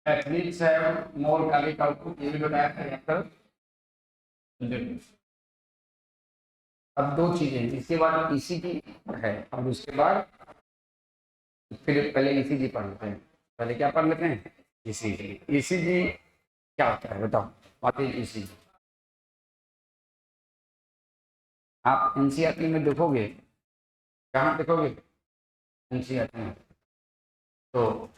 Athletes have more cardiac output, ये भी बताया था यहाँ पर। अब दो चीजें, इसके बाद ईसीजी है और उसके बाद फिर पहले ईसीजी पढ़ लेते हैं। पहले क्या पढ़ लेते हैं? ईसीजी। ईसीजी क्या होता है बताओ, व्हाट इज ईसीजी? आप एनसीईआरटी में देखोगे, कहाँ देखोगे? एनसीईआरटी में। तो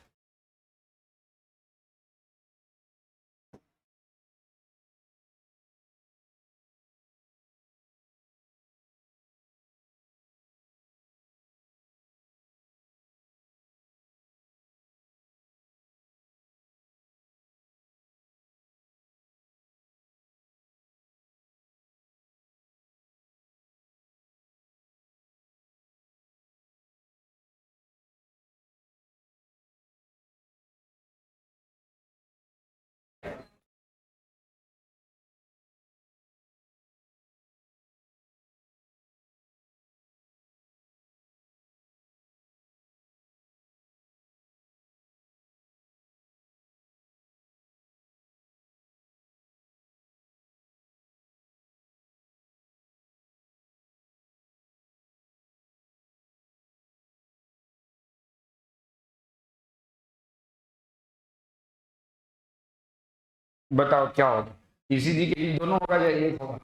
बताओ क्या होगा? ईसीजी के लिए दोनों होगा या एक होगा?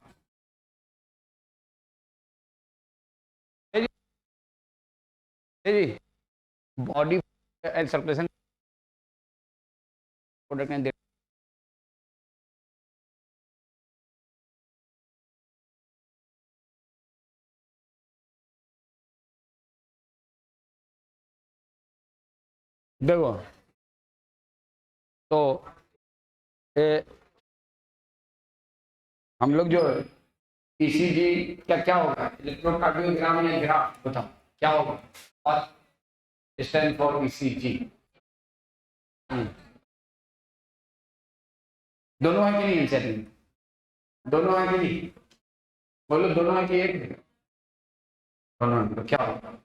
बॉडी सर्कुलेशन प्रोडक्ट एंड देखो, तो ए, हम लोग जो ईसीजी क्या क्या होगा? इलेक्ट्रोकार्डियोग्राम या ग्राफ, बताओ क्या होगा? और स्टैंड फॉर ईसीजी। दोनों है कि नहीं एनसीईआरटी में? दोनों है कि नहीं? बोलो दोनों है कि एक है? दोनों है, तो क्या होगा?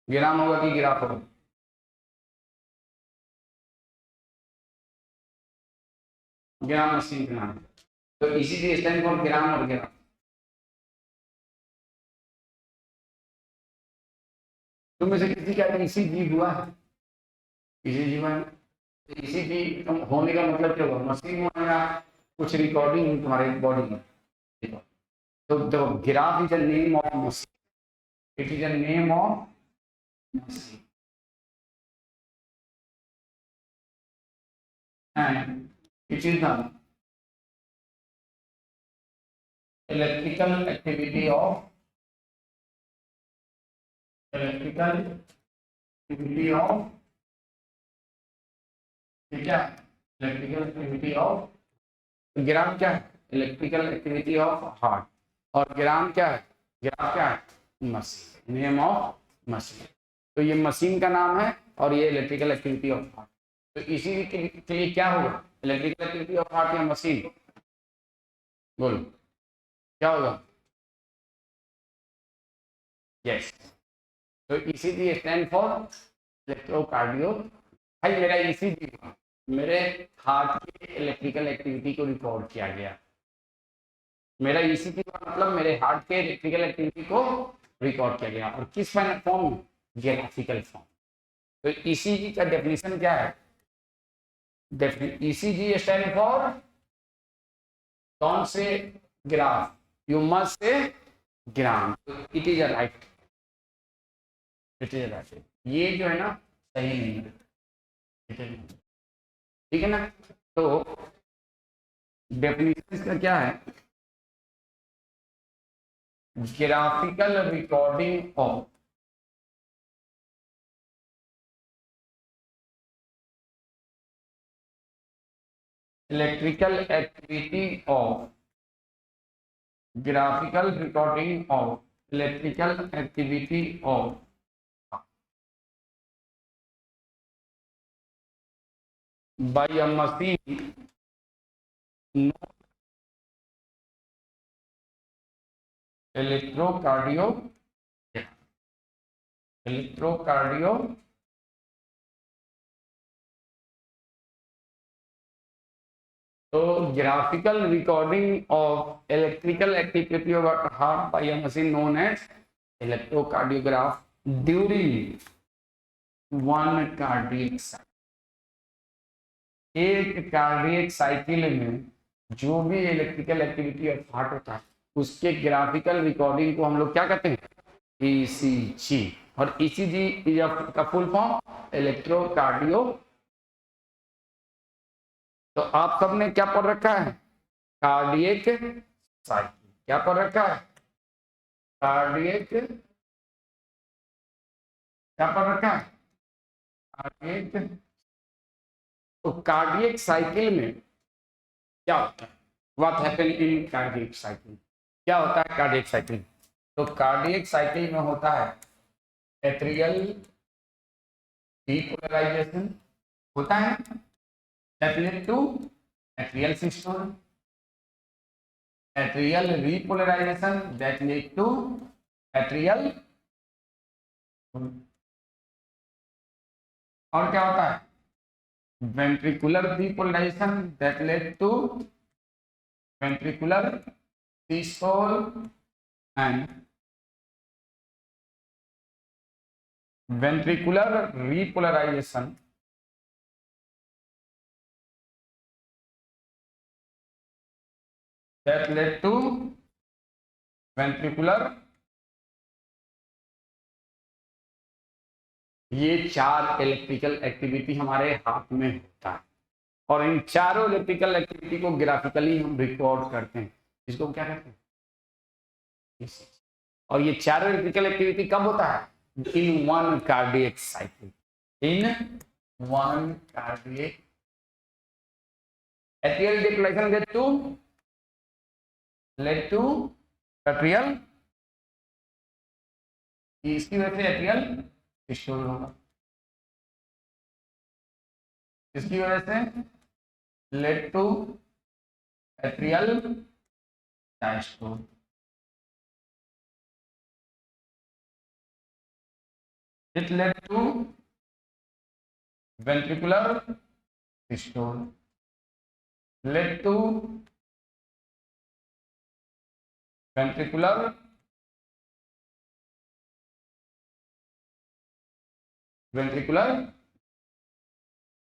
ग्राम होगा कि ग्राफ होगा? ग्राम मशीन का नाम है। तो ईसीजी स्टैंड फॉर ग्राम और ग्राफ। तुम में से किसी का ईसीजी हुआ है? ईसीजी हुआ है? ईसीजी होने का मतलब क्या हुआ? मशीन में या कुछ रिकॉर्डिंग तुम्हारे बॉडी में? तो the graph is a name of machine, it is a name of machine and it is the electrical activity of क्या? Electrical activity of. ग्राम क्या है? Electrical activity of heart. और ग्राम क्या है? Graph क्या है? Machine, name of machine. तो ये मशीन का नाम है और ये इलेक्ट्रिकल एक्टिविटी ऑफ हार्ट। तो इसी के लिए क्या होगा? इलेक्ट्रिकल एक्टिविटी ऑफ हार्ट या मशीन? बोलो क्या होगा? यस। तो ईसीजी स्टैंड फॉर इलेक्ट्रोकार्डियो। भाई मेरा ईसीजी मेरे हार्ट की इलेक्ट्रिकल एक्टिविटी को रिकॉर्ड किया गया। मेरा ईसीजी का मतलब मेरे हार्ट के इलेक्ट्रिकल एक्टिविटी को रिकॉर्ड किया गया। और किस फॉर्म में? Graphical form. तो ईसीजी का डेफिनेशन क्या है? ईसीजी स्टैंड फॉर कौन से? Graph. You must say gram. It is a right, it is a right. ये जो है ना सही नहीं है, ठीक है ना? तो डेफिनेशन का क्या है? Graphical recording of electrical activity of graphical recording of electrical activity of by a machine electrocardio electrocardio तो graphical recording of electrical activity of heart by a machine known as electrocardiograph during one cardiac cycle. एक cardiac cycle में जो भी electrical activity of heart होता है उसके graphical recording को हम लोग क्या कहते हैं, ईसीजी। और ईसीजी का फुल फॉर्म इलेक्ट्रोकार्डियो। तो आप सबने क्या पढ़ रखा है, कार्डियक साइकिल। क्या पढ़ रखा है, कार्डियक, क्या पढ़ रखा है, कार्डियक। तो कार्डियक साइकिल में क्या होता है, what happen in cardiac cycle, क्या होता है कार्डियक साइकिल। तो कार्डियक साइकिल में होता है एट्रियल डीपोलराइजेशन होता है, that lead to atrial systole, atrial repolarization that lead to atrial, और क्या होता है ventricular depolarization that lead to ventricular systole and ventricular repolarization that led to ventricular। ये चार इलेक्ट्रिकल एक्टिविटी हमारे हाथ में होता है और इन चारों इलेक्ट्रिकल एक्टिविटी को ग्राफिकली हम रिकॉर्ड करते हैं, इसको क्या कहते हैं। और ये चारों इलेक्ट्रिकल एक्टिविटी कब होता है, in one cardiac cycle, in one cardiac. Atrial depolarization led to atrial, इसकी वजह से एट्रियल सिस्टोल होगा, इसकी वजह से led to atrial diastole. It led to ventricular systole, led to ventricular ventricular.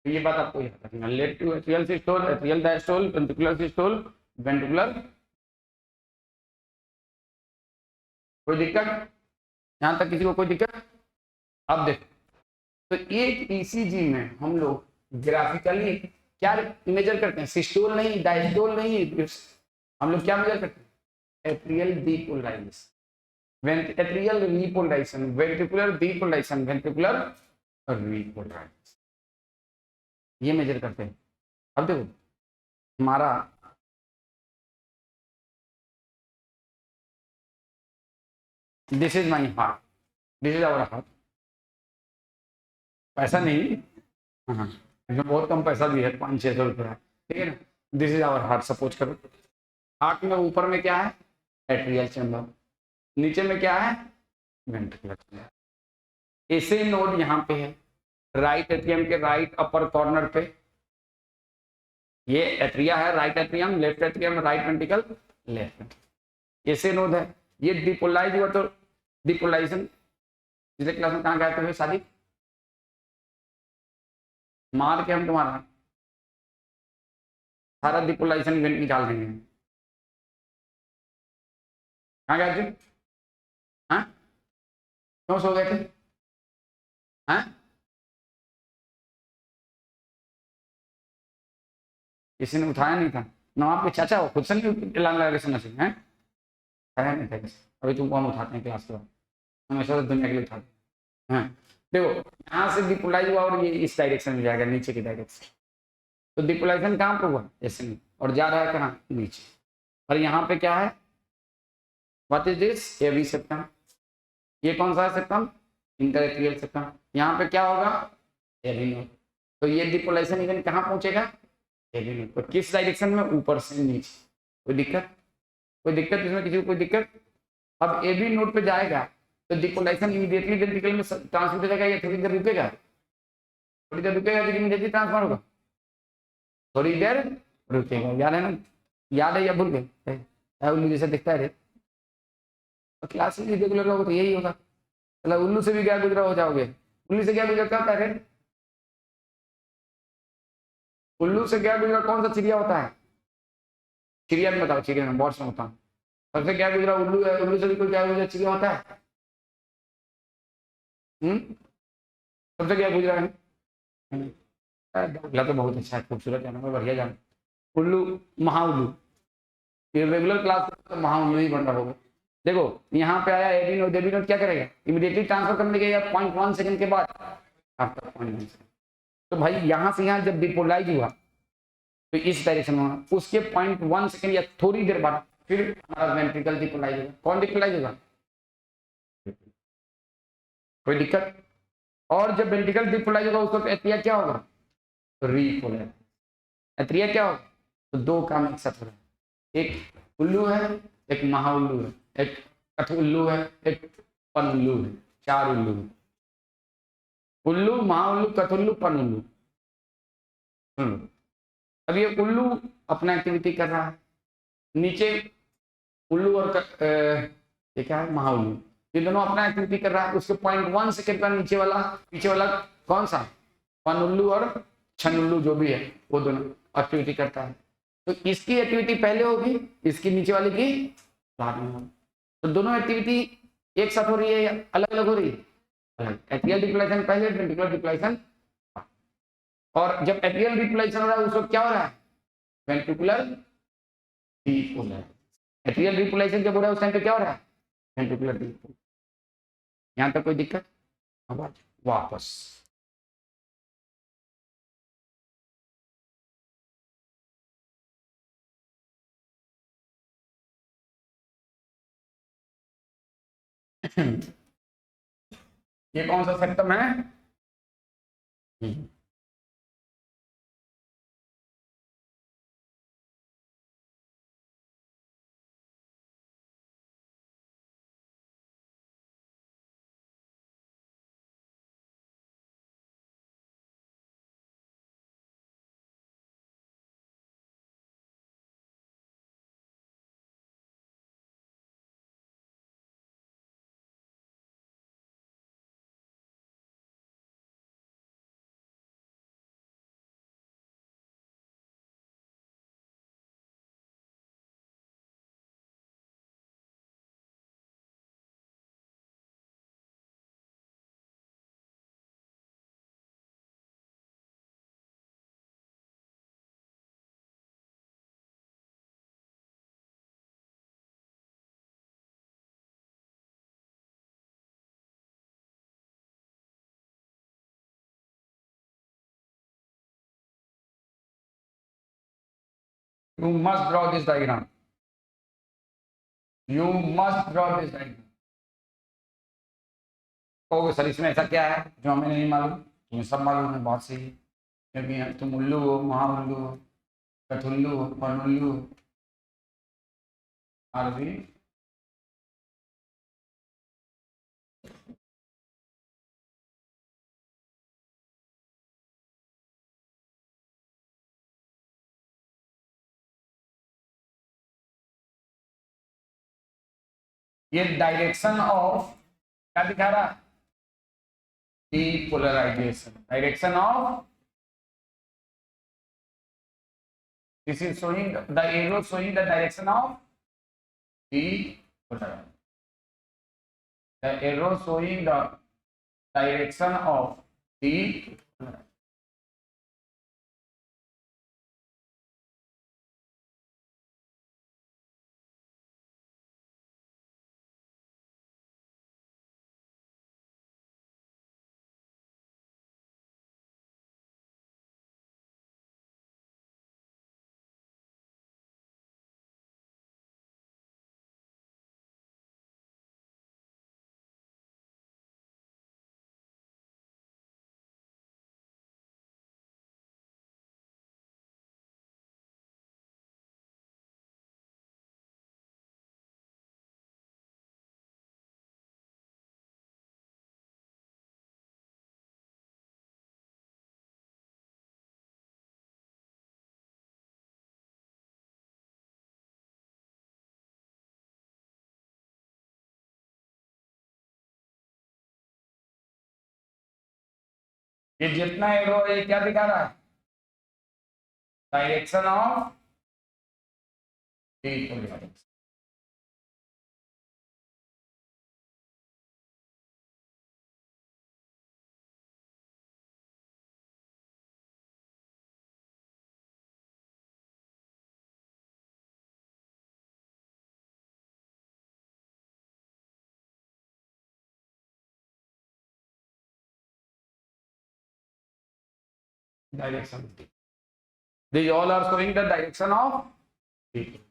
तो ये बात आपको याद रखना, led to atrial systole, atrial diastole, ventricular systole, ventricular. कोई दिक्कत यहां तक, किसी को कोई दिक्कत। अब देखो, तो एक ईसीजी में हम लोग ग्राफिकली क्या मेजर करते हैं, सिस्टोल नहीं, डायस्टोल नहीं, हम लोग क्या मेजर करते हैं, atrial depolarization, atrial repolarization, ventricular depolarization, ventricular repolarization, ये मेजर करते हैं। अब देखो हमारा this is my heart, this is our heart, पैसा नहीं, हाँ इसमें बहुत कम पैसा भी है, 500-600 रुपया, ठीक है ना। This is our heart, suppose करो। हार्ट में ऊपर में क्या है, एट्रियल चैम्बर, नीचे में क्या है, वेंट्रिकुलर चैम्बर। ऐसे नोड यहाँ पे है, राइट एट्रियम के राइट अपर कॉर्नर पे ये एट्रिया है, right atrium, left atrium, right ventricle, left ventricle, ऐसे नोड है। ये डिपोलाइज हुआ तो डिपोलाइजेशन पिछले क्लास में कहाँ गए थे शादी, मार के हम तुम्हारा सारा डिपोलाइजेशन इवेंट निकाल देंगे। कहाँ गए थे, हाँ क्यों सो गए थे, हाँ किसी ने उठाया नहीं था ना, आपके चाचा हो खुद से नहीं एलान लगा के समझ हैं, उठाया नहीं था किसी। अभी तुमको हम उठाते हैं क्लास के बाद, हमेशा दुनिया के लिए उठाते हैं। हाँ देखो यहाँ से डिपोलाइज हुआ और ये इस डायरेक्शन में जाएगा, नीचे की डायरेक्शन। तो डिपोलाइजेशन कहाँ पर हुआ, ऐसे में, और जा रहा है कहाँ, नीचे। और यहाँ पे क्या है, what is this, AV septum. ये कौन सा है सेप्टम, इंटरएट्रियल सेप्टम। यहाँ पे क्या होगा, एवी नोड। तो ये डिपोलाइजेशन इवेंट कहाँ पहुंचेगा, एवी नोड पर। किस डायरेक्शन में, ऊपर से नीचे। कोई दिक्कत, कोई दिक्कत इसमें, किसी को कोई दिक्कत। अब एवी नोड पे जाएगा तो डिपोलाइजेशन इमीडिएटली वेंट्रिकल में ट्रांसमिट हो जाएगा, या थोड़ी देर रुकेगा, थोड़ी देर रुकेगा, लेकिन इमीडिएटली ट्रांसफर होगा, थोड़ी देर रुकेगा, याद है ना? याद है या भूल गए? उल्लू जैसे दिखता है रे, तो क्लास में रेगुलर रहोगे तो यही होगा। मतलब उल्लू से भी क्या गुजरा हो जाओगे, उल्लू से क्या गुजरा क्या होता है रे? उल्लू से क्या गुजरा कौन सा चिड़िया होता है? चिड़िया में बताओ, चिड़िया में बॉर्ड्स में बताओ, सबसे क्या गुजरा उल्लू है, उल्लू से भी कोई क्या गुजरा चिड़िया होता है? सबसे क्या गुजरा है? तो बहुत अच्छा है, खूबसूरत है, बढ़िया जान। उल्लू, महाउल्लू, ये रेगुलर क्लास तो महाउल्लू ही बन रहा होगा। देखो यहाँ पे आया एबी नोट, एबी नोट क्या करेगा, इमीडिएटली ट्रांसफर करने के 0.1 सेकंड के बाद आफ्टर 0.1 सेकंड। तो भाई यहाँ से यहाँ जब डिपोलाइज हुआ तो इस डायरेक्शन में होगा, उसके 0.1 सेकंड या थोड़ी देर बाद फिर हमारा वेंट्रिकल डिपोलाइज होगा। कौन डिपोलाइज होगा? कोई दिक्कत? और जब वेंट्रिकल डिपोलाइज होगा उसको एट्रिया क्या होगा? रीपोलाइज। एट्रिया क्या होगा? तो दो काम एक साथ हो रहा है, एक उल्लू है, एक महाउल्लू है, एक कठ उल्लू है, एक पन उल्लू है, चार उल्लू है। उल्लू, महाउल्लू, कठुल्लू, पन उल्लू। अब ये उल्लू अपना एक्टिविटी कर रहा है, नीचे उल्लू और ये क्या है, महाउल्लू, ये दोनों अपना एक्टिविटी कर रहा है। उसके 0.1 सेकंड का नीचे वाला, पीछे वाला कौन सा, पन उल्लू और छन उल्लू जो भी है, वो दोनों एक्टिविटी करता है। तो इसकी एक्टिविटी पहले होगी, इसकी नीचे वाले की बाद में होगी। तो दोनों एक्टिविटी एक साथ हो रही है या अलग अलग हो रही है? अलग। एट्रियल डिपोलाइजेशन पहले, वेंट्रिकुलर डिपोलाइजेशन। और जब एट्रियल डिपोलाइजेशन हो रहा है उस वक्त क्या हो रहा है? वेंट्रिकुलर डिपोलाइजेशन। एट्रियल डिपोलाइजेशन जब हो रहा है उस टाइम पे क्या हो रहा है? वेंट्रिकुलर डिपोलाइजेशन। यहाँ तक कोई दिक्कत? अब वापस ये कौन सा सेप्टम है? You must draw this diagram. You must draw this diagram. Okay sir, इसमें ऐसा क्या है जो हमें नहीं मालूम? तुम्हें सब मालूम है, बहुत सही है, क्योंकि तुम उल्लू हो, महाउल्लू हो, कठुल्लू हो, पनुल्लू हो, आरबी। ये डायरेक्शन ऑफ क्या दिखा रहा है? Depolarization. Direction of, this is showing the arrow showing the direction of depolarization. The arrow showing the direction of depolarization. ये जितना एरो है ये क्या दिखा रहा है, direction of depolarization. Direction, these all are showing the direction of dipole।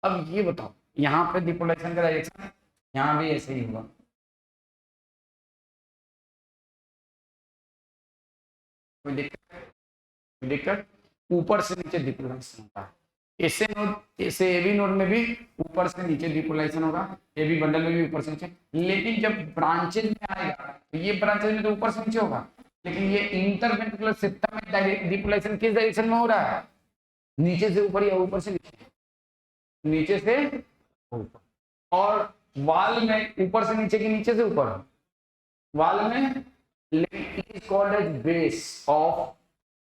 अब ये बताओ यहाँ पे डिपोलेशन का डायरेक्शन यहाँ भी ऐसे ही होगा, कोई दिक्कत, कोई दिक्कत, ऊपर से नीचे डिपोलेशन होता है। ऐसे नोड, ऐसे एबी नोड में भी ऊपर से नीचे डिपोलेशन होगा, एबी बंडल में भी ऊपर से नीचे। लेकिन जब ब्रांचेज में आएगा तो ये ब्रांचेज में तो ऊपर से नीचे होगा, लेकिन ये इंटरवेंट्रिकुलर सिस्टम में डिपोलेशन किस डायरेक्शन में हो रहा है, नीचे से ऊपर या ऊपर से नीचे, नीचे से ऊपर। और वाल में ऊपर से नीचे की नीचे से ऊपर, वाल में, लेकिन it is called as base of,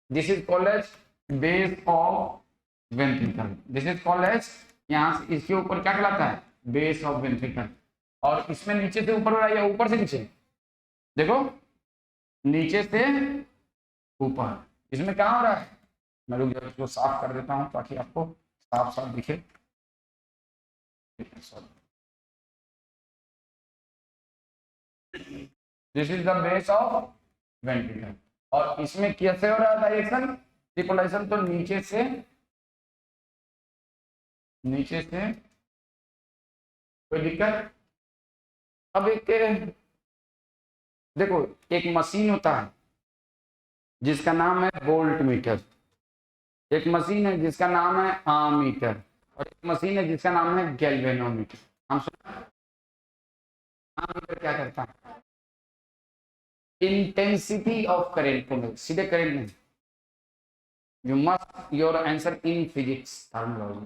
this is called as base of ventricle, this is called as, यहाँ से इसके ऊपर क्या कहलाता है, बेस ऑफ वेंट्रिकल। और इसमें नीचे से ऊपर हो रहा है या ऊपर से नीचे, देखो नीचे से ऊपर, इसमें क्या हो रहा है, मैं रुक जाओ इसको साफ कर देता हूँ ताकि आपको साफ साफ दिखे। This is the base of ventricle. और इसमें कैसे हो रहा है डायरेक्शन डिपोलेशन, तो नीचे से, नीचे से, कोई दिक्कत। अब एक देखो, एक मशीन होता है जिसका नाम है वोल्ट मीटर, एक मशीन है जिसका नाम है आमीटर, और एक मशीन है जिसका नाम है गैल्वेनोमीटर। हम सुना, आमीटर क्या करता है, इंटेंसिटी ऑफ करेंट को, सीधे करेंट नहीं, you must your answer in physics terminology,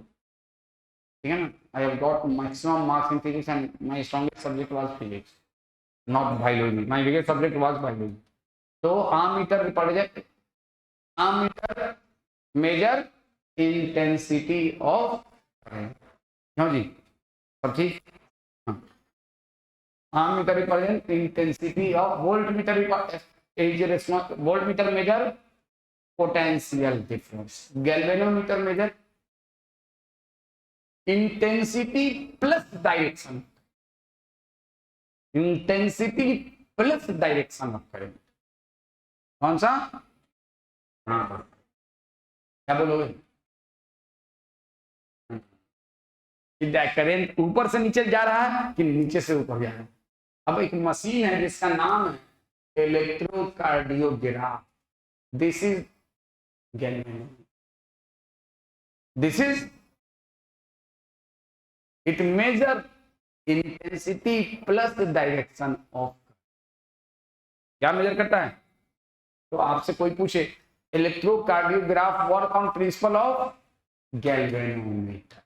ठीक है ना। I have got maximum marks in physics and my strongest subject was physics, not biology, my biggest subject was biology. तो ammeter पढ़ जाए, ammeter measure intensity of current, क्यों जी, सब ठीक। हाँ, ammeter represent intensity of, voltmeter voltmeter measure potential difference, galvanometer measure intensity plus direction, intensity plus direction of current, कौन सा, हाँ क्या बोलोगे, करेंट ऊपर से नीचे जा रहा है कि नीचे से ऊपर जा रहा है। अब एक मशीन है जिसका नाम है electrocardiograph, this is galvanometer, this is, it measure intensity plus direction of, क्या मेजर करता है। तो आपसे कोई पूछे electrocardiograph work on principle of galvanometer,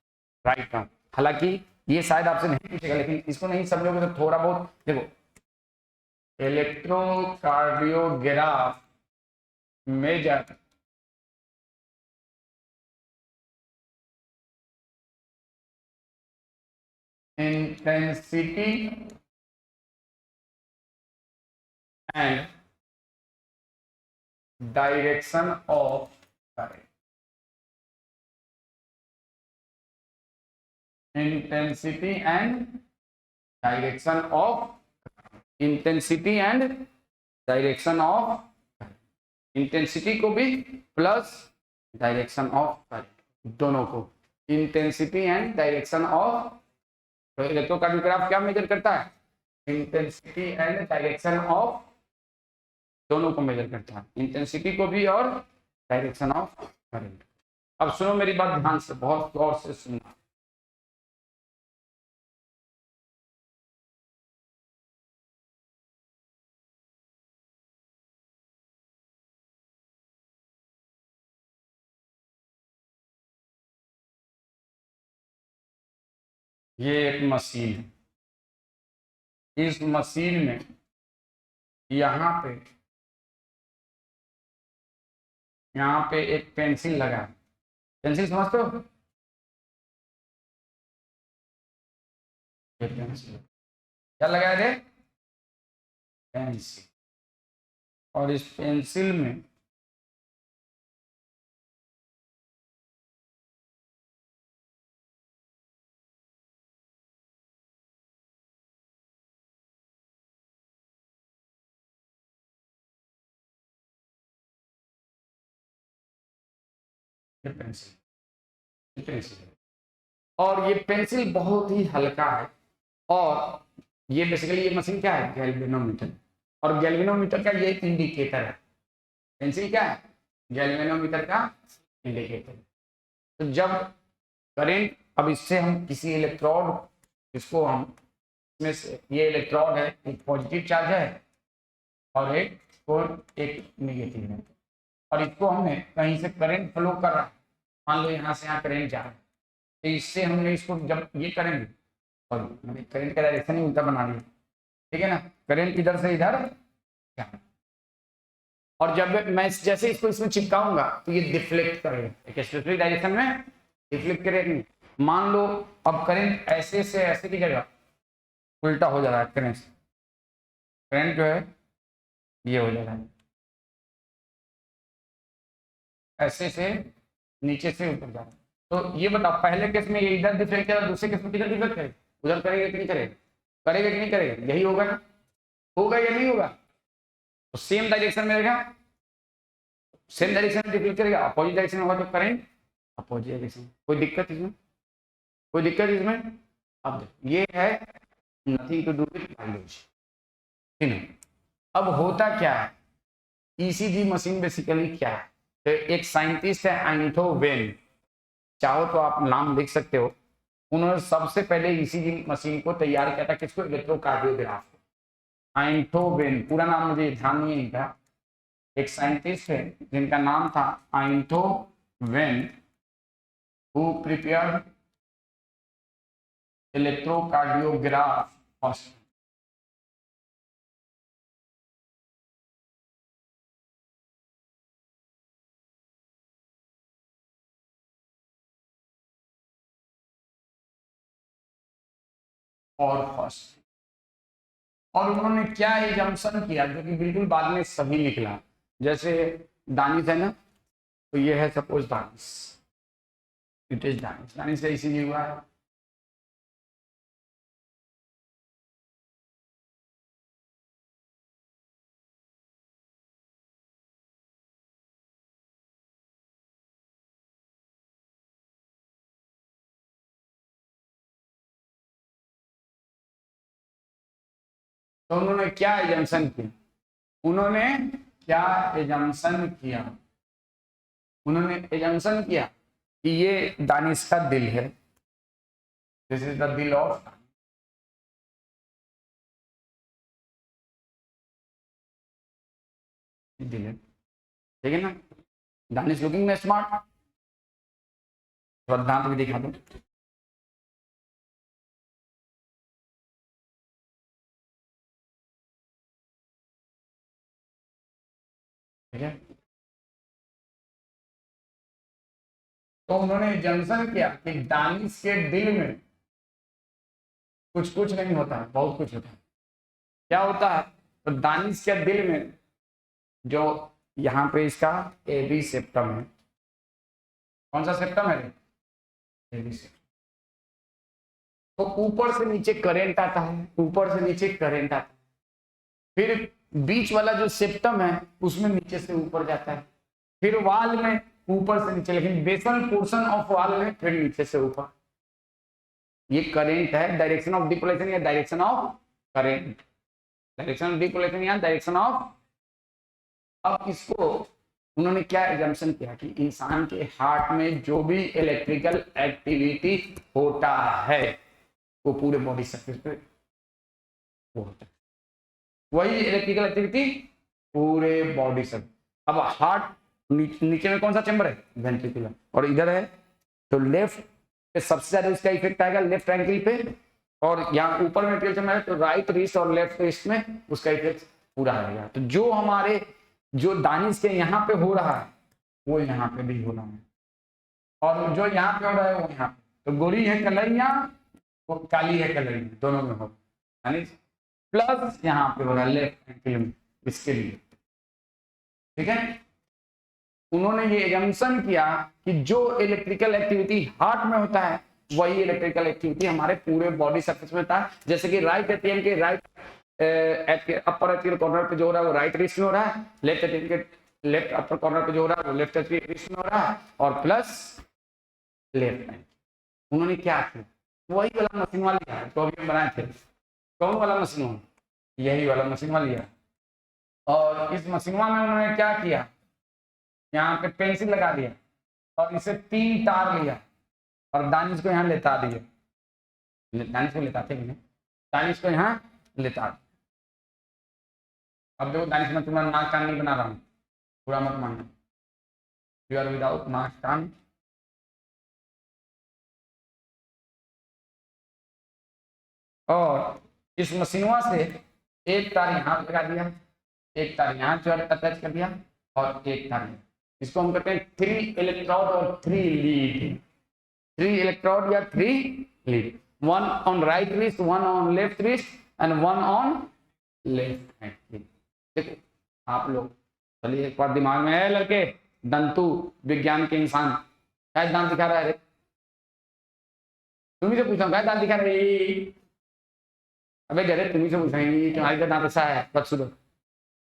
right now. हालांकि ये शायद आपसे नहीं पूछेगा, लेकिन इसको नहीं समझोगे तो थोड़ा बहुत देखो, electrocardiograph measure intensity and direction of current, intensity and direction of, intensity and direction of, intensity को भी प्लस डायरेक्शन ऑफ करेंट, दोनों को, इंटेंसिटी एंड डायरेक्शन ऑफ। तो इलेक्ट्रोकार्डियोग्राफ क्या मेजर करता है, इंटेंसिटी एंड डायरेक्शन ऑफ, दोनों को मेजर करता है, इंटेंसिटी को भी और डायरेक्शन ऑफ करंट। अब सुनो मेरी बात ध्यान से, बहुत गौर से सुनना, ये एक मशीन है, इस मशीन में यहाँ पे यहाँ पे एक पेंसिल लगा है, पेंसिल समझते हो? पेंसिल क्या लगा है रे? पेंसिल। और इस पेंसिल में पेंसिल, पेंसिल, और ये पेंसिल बहुत ही हल्का है। और ये बेसिकली ये मशीन क्या है? गैल्वेनोमीटर। और गैल्वेनोमीटर का ये इंडिकेटर है। पेंसिल क्या है? गैल्वेनोमीटर का इंडिकेटर। तो जब करंट, अब इससे हम किसी इलेक्ट्रोड, इसको हम इसमें से, ये इलेक्ट्रोड है, एक पॉजिटिव चार्ज है और एक नेगेटिव है, और इसको हमने कहीं से करंट फ्लो कर रहा है, मान लो यहाँ से यहाँ करंट जा रहा है, तो इससे हमने इसको जब ये करेंगे, और मैंने करंट का डायरेक्शन ही उल्टा बना दिया, ठीक है ना, करंट इधर से इधर जाए। और जब मैं जैसे इसको इसमें चिपकाऊंगा तो ये डिफ्लेक्ट करेगा, एक स्पेसिफिक डायरेक्शन में डिफ्लेक्ट करेगा। मान लो अब करंट ऐसे से ऐसे की जगह उल्टा हो जा रहा है, करंट जो है ये हो जा रहा है, ऐसे से नीचे से ऊपर जा रहा है। तो ये बताओ, पहले केस में ये इधर डिफ्लेक्ट करेगा, दूसरे केस में किधर डिफ्लेक्ट करेगा? उधर करेगा कि नहीं करेगा? करेगा कि नहीं करेगा? यही होगा ना, होगा या नहीं होगा? तो सेम डायरेक्शन में रहेगा, सेम डायरेक्शन में डिफ्लेक्ट करेगा, अपोजिट डायरेक्शन में होगा तो करंट अपोजिट डायरेक्शन। कोई दिक्कत इसमें? कोई दिक्कत इसमें? अब ये है nothing to do with biology, ठीक है। अब होता क्या है, ईसीजी मशीन बेसिकली क्या है? तो एक साइंटिस्ट है आइंथो वेन, चाहो तो आप नाम लिख सकते हो, उन्होंने सबसे पहले ईसीजी मशीन को तैयार किया था, किसको? इलेक्ट्रोकार्डियोग्राफ। आइंथो वेन, पूरा नाम मुझे ध्यान नहीं है इनका, एक साइंटिस्ट है जिनका नाम था Einthoven, who prepared electrocardiograph first. और फर्स्ट, और उन्होंने क्या एजम्पशन किया जो कि बिल्कुल बाद में सही निकला। जैसे दानिश है ना, तो ये है suppose Danish, it is Danish, Danish का इसीलिए हुआ है। तो उन्होंने क्या एजम्पशन किया? उन्होंने क्या एजम्पशन किया? उन्होंने एजम्पशन किया कि ये दानिश का दिल है, दिस इज द दिल ऑफ, दिल है, ठीक है ना। दानिश लुकिंग में स्मार्ट, दांत भी दिखा दो, ठीक है। तो उन्होंने एजम्पशन किया कि दानिश के दिल में कुछ कुछ नहीं होता है, बहुत कुछ होता है। क्या होता है? तो दानिश के दिल में जो यहाँ पे इसका एबी सेप्टम है, कौन सा सेप्टम है? AB septum. तो ऊपर से नीचे करंट आता है, ऊपर से नीचे करंट आता है, फिर बीच वाला जो सेप्टम है उसमें नीचे से ऊपर जाता है, फिर वाल में ऊपर से नीचे, लेकिन बेसल पोर्शन ऑफ वाल में फिर नीचे से ऊपर। ये करंट है, डायरेक्शन ऑफ डिपोलेशन या direction of current, direction of depolarization या डायरेक्शन ऑफ। अब इसको उन्होंने क्या एजम्पशन किया कि इंसान के हार्ट में जो भी इलेक्ट्रिकल एक्टिविटी होता है वो पूरे बॉडी सरफेस पे वो होता है, वही इलेक्ट्रिकल एक्टिविटी पूरे बॉडी सरफेस। अब हार्ट नीचे में कौन सा चैम्बर है? वेंट्रिकुलर, और इधर है तो लेफ्ट पे सबसे ज्यादा इसका इफेक्ट आएगा लेफ्ट एंकल पे, और यहाँ ऊपर में चैम्बर है तो राइट रिस्ट और लेफ्ट रिस्ट में उसका इफेक्ट पूरा आएगा। तो जो हमारे जो दानिश के यहाँ पे हो रहा है वो यहाँ पे भी होना है, और जो यहाँ पे हो रहा है वो यहाँ पे, तो गोरी है कलरिया, वो काली है कलरिया, दोनों में हो, यानी प्लस यहाँ पे हो रहा है लेफ्ट हैंड इसके लिए, ठीक है। उन्होंने ये एजम्पशन किया कि जो इलेक्ट्रिकल एक्टिविटी हार्ट में होता है वही इलेक्ट्रिकल एक्टिविटी हमारे पूरे बॉडी सरफेस में होता है। जैसे कि राइट एट्रियम के राइट अपर एट्रियल कॉर्नर पे जो हो रहा है वो राइट रिस्ट में हो रहा है, लेफ्ट एट्रियम के लेफ्ट अपर कॉर्नर पे जो हो रहा है वो लेफ्ट एट्रियल रिस्ट में हो रहा है, और प्लस लेफ्ट हैंड। उन्होंने क्या किया, वही वाला मशीन वाला लिया तो अभी हम बनाए थे, कौन वाला मशीन, यही वाला मशीन वाला लिया, और इस मशीनवा में उन्होंने क्या किया, यहाँ पे पेंसिल लगा दिया और इसे 3 तार लिया और दानिश को यहाँ लेता दिया, दानिश को लेता थे मैंने, दानिश को यहाँ लेता। अब देखो दानिश में तुम्हारा नाक कान नहीं बना रहा हूँ, पूरा मत मानना, यू आर विदाउट नाक कान। और इस मशीनवा से एक तार यहाँ लगा दिया, एक तार यहाँ जो अटैच कर दिया, और एक तार, इसको हम कहते हैं 3 इलेक्ट्रोड और 3 लीड, 3 इलेक्ट्रोड या 3 lead, 1 on right wrist, 1 on left wrist and 1 on left hand. देखो आप लोग चलिए एक बार दिमाग में है लड़के, दंतु विज्ञान के इंसान क्या दांत दिखा रहा है, तुम्ही से पूछा क्या दांत दिखा रहे, अबे डरे तुम्ही से पूछेंगे तुम्हारी का दांत ऐसा है बदसूरत,